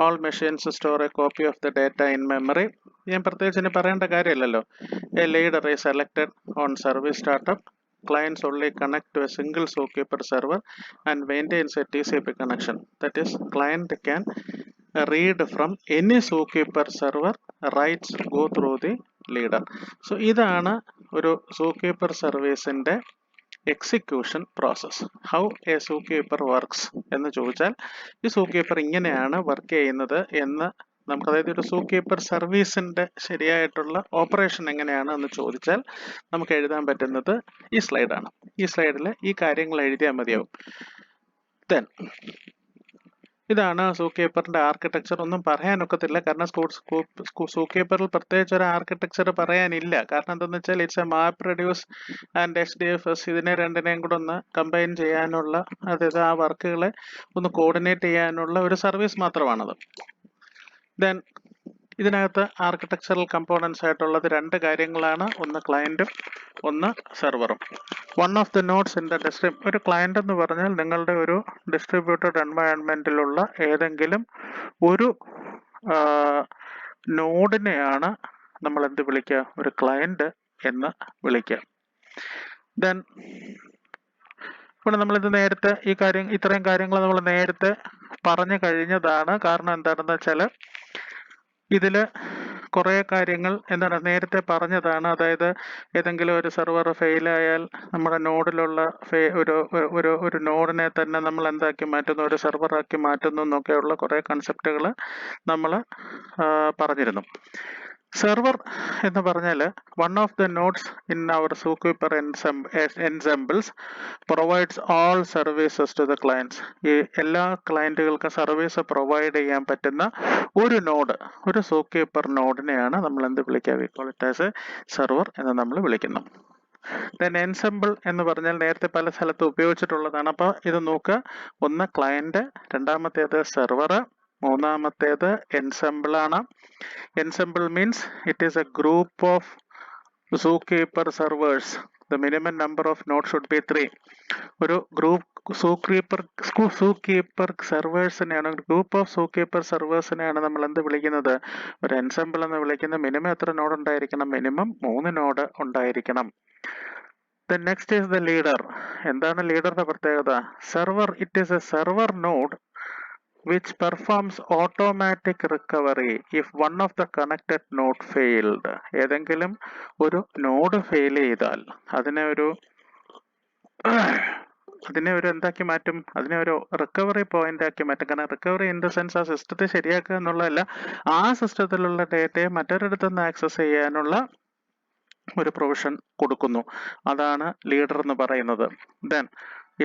All machines store a copy of the data in memory. ഞാൻ പ്രത്യേകിച്ച് ഇനി പറയേണ്ട കാര്യമില്ലല്ലോ. A leader is selected on service startup. Clients only connect to a single Zookeeper server and maintains a TCP connection. That is, client can read from any Zookeeper server, writes go through the leader. So ഇതാണ് ഒരു Zookeeper സർവീസിൻ്റെ execution process. How a Zookeeper works എന്ന് ചോദിച്ചാൽ ഈ Zookeeper ഇങ്ങനെയാണ് work ചെയ്യുന്നത് എന്ന് നമുക്ക്, അതായത് ഒരു Zookeeper സർവീസിൻ്റെ ശരിയായിട്ടുള്ള ഓപ്പറേഷൻ എങ്ങനെയാണ് എന്ന് ചോദിച്ചാൽ നമുക്ക് എഴുതാൻ പറ്റുന്നത് ഈ സ്ലൈഡാണ്. ഈ സ്ലൈഡിൽ ഈ കാര്യങ്ങൾ എഴുതിയാൽ മതിയാവും. ദെൻ ഇതാണ് Zookeeperൻ്റെ ആർക്കിടെക്ചർ. ഒന്നും പറയാനൊക്കത്തില്ല, കാരണം Zookeeperൽ പ്രത്യേകിച്ച് ഒരു ആർക്കിടെക്ചർ പറയാനില്ല. കാരണം എന്താണെന്ന് വെച്ചാൽ it's A map reduce and HDFS. ഇതിനെ രണ്ടിനെയും കൂടെ ഒന്ന് കമ്പൈൻ ചെയ്യാനുള്ള, അതായത് ആ വർക്കുകളെ ഒന്ന് കോർഡിനേറ്റ് ചെയ്യാനുള്ള ഒരു സർവീസ് മാത്രമാണത്. ദെൻ ഇതിനകത്ത് ആർക്കിടെക്ചറൽ കമ്പോണൻസ് ആയിട്ടുള്ളത് രണ്ട് കാര്യങ്ങളാണ്. ഒന്ന് ക്ലയൻറ്റും ഒന്ന് സെർവറും. One of the nodes in the ഒരു ക്ലയൻറ്റ് എന്ന് പറഞ്ഞാൽ നിങ്ങളുടെ ഒരു ഡിസ്ട്രിബ്യൂട്ടഡ് എൻവയൺമെൻറ്റിലുള്ള ഏതെങ്കിലും ഒരു നോഡിനെയാണ് നമ്മൾ എന്ത് വിളിക്കുക, ഒരു ക്ലയൻറ്റ് എന്ന് വിളിക്കുക. ദെൻ ഇവിടെ നമ്മളിത് നേരത്തെ ഇത്രയും കാര്യങ്ങൾ നമ്മൾ നേരത്തെ പറഞ്ഞു കഴിഞ്ഞതാണ്. കാരണം എന്താണെന്ന് വെച്ചാൽ ഇതിൽ കുറേ കാര്യങ്ങൾ നേരത്തെ പറഞ്ഞതാണ്. അതായത് ഏതെങ്കിലും ഒരു സെർവർ ഫെയിലായാൽ നമ്മുടെ നോഡിലുള്ള ഒരു നോഡിനെ തന്നെ നമ്മൾ എന്താക്കി മാറ്റുന്നു, ഒരു സെർവറാക്കി മാറ്റുന്നു എന്നൊക്കെയുള്ള കുറേ കൺസെപ്റ്റുകൾ നമ്മൾ പറഞ്ഞിരുന്നു. സെർവർ എന്ന് പറഞ്ഞാൽ one of the nodes in our Zookeeper ensembles provides all services to the clients. ഈ എല്ലാ ക്ലയൻറ്റുകൾക്കും സർവീസ് പ്രൊവൈഡ് ചെയ്യാൻ പറ്റുന്ന ഒരു നോഡ്, ഒരു Zookeeper നോഡിനെയാണ് നമ്മൾ എന്ത് വിളിക്കുക, we call it as A server എന്ന് നമ്മൾ വിളിക്കുന്നു. ദെൻ എൻസെമ്പിൾ എന്ന് പറഞ്ഞാൽ നേരത്തെ പല സ്ഥലത്ത് ഉപയോഗിച്ചിട്ടുള്ളതാണ്. അപ്പോൾ ഇത് നോക്കുക, ഒന്ന് ക്ലയൻറ്റ്, രണ്ടാമത്തേത് സെർവർ, മൂന്നാമത്തേത് എൻസെമ്പിൾ ആണ്. Ensemble means it is A group of Zookeeper servers. The minimum number of nodes should be 3. ഒരു ഗ്രൂപ്പ് Zookeeper സെർവേഴ്സിനെയാണ്, ഗ്രൂപ്പ് ഓഫ് Zookeeper സെർവേഴ്സിനെയാണ് നമ്മൾ എന്ത് വിളിക്കുന്നത്, ഒരു എൻസെമ്പിൾ എന്ന് വിളിക്കുന്നത്. മിനിമം എത്ര നോഡ് ഉണ്ടായിരിക്കണം, മിനിമം 3 നോഡ് ഉണ്ടായിരിക്കണം. Then next is the leader. എന്താണ് ലീഡറുടെ പ്രത്യേകത? Server, it is A server node which performs automatic recovery if one of the connected node failed. ഏതെങ്കിലും ഒരു നോഡ് ഫെയിൽ ചെയ്താൽ അതിനെ ഒരു എന്താക്കി മാറ്റും, അതിനെ ഒരു റിക്കവറി പോയിന്റ് ആക്കി മാറ്റും. കാരണം റിക്കവറി ഇൻ ദ സെൻസ് ആ സിസ്റ്റത്തെ ശരിയാക്കുക എന്നുള്ളതല്ല, ആ സിസ്റ്റത്തിലുള്ള ഡേറ്റയെ മറ്റൊരിടത്തു നിന്ന് ആക്സസ് ചെയ്യാനുള്ള ഒരു പ്രൊവിഷൻ കൊടുക്കുന്നു. അതാണ് ലീഡർ എന്ന് പറയുന്നത്. Then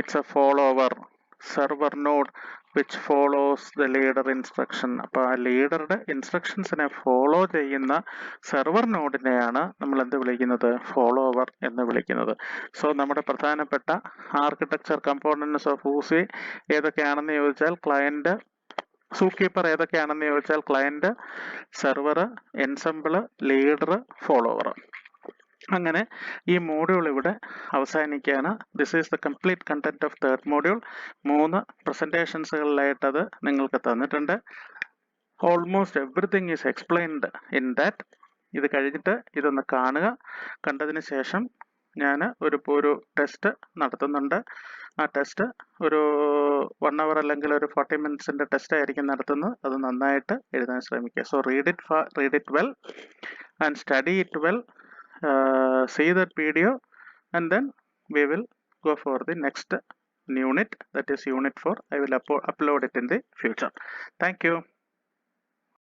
it's A follower, server node which follows the leader instruction. അപ്പോൾ ആ ലീഡറുടെ ഇൻസ്ട്രക്ഷൻസിനെ ഫോളോ ചെയ്യുന്ന സെർവർ നോഡിനെയാണ് നമ്മൾ എന്ത് വിളിക്കുന്നത്, ഫോളോവർ എന്ന് വിളിക്കുന്നത്. സോ നമ്മുടെ പ്രധാനപ്പെട്ട ആർക്കിടെക്ചർ കമ്പോണൻസ് ഓഫ് Oozie ഏതൊക്കെയാണെന്ന് ചോദിച്ചാൽ ക്ലയൻറ്റ്, Zookeeper ഏതൊക്കെയാണെന്ന് ചോദിച്ചാൽ client, server, ensemble, leader, follower. അങ്ങനെ ഈ മോഡ്യൂൾ ഇവിടെ അവസാനിക്കുകയാണ്. This is the complete content of third module. 3 പ്രസൻറ്റേഷൻസുകളിലായിട്ട് അത് നിങ്ങൾക്ക് തന്നിട്ടുണ്ട്. Almost everything is explained in that. ഇത് കഴിഞ്ഞിട്ട് ഇതൊന്ന് കാണുക. കണ്ടതിന് ശേഷം ഞാൻ ഒരു ടെസ്റ്റ് നടത്തുന്നുണ്ട്. ആ ടെസ്റ്റ് ഒരു 1 hour അല്ലെങ്കിൽ ഒരു 40 minutes ടെസ്റ്റ് ആയിരിക്കും നടത്തുന്നത്. അത് നന്നായിട്ട് എഴുതാൻ ശ്രമിക്കുക. So read it well and study it well. See that video and then we will go for the next unit, that is unit 4. I will upload it in the future. Thank you.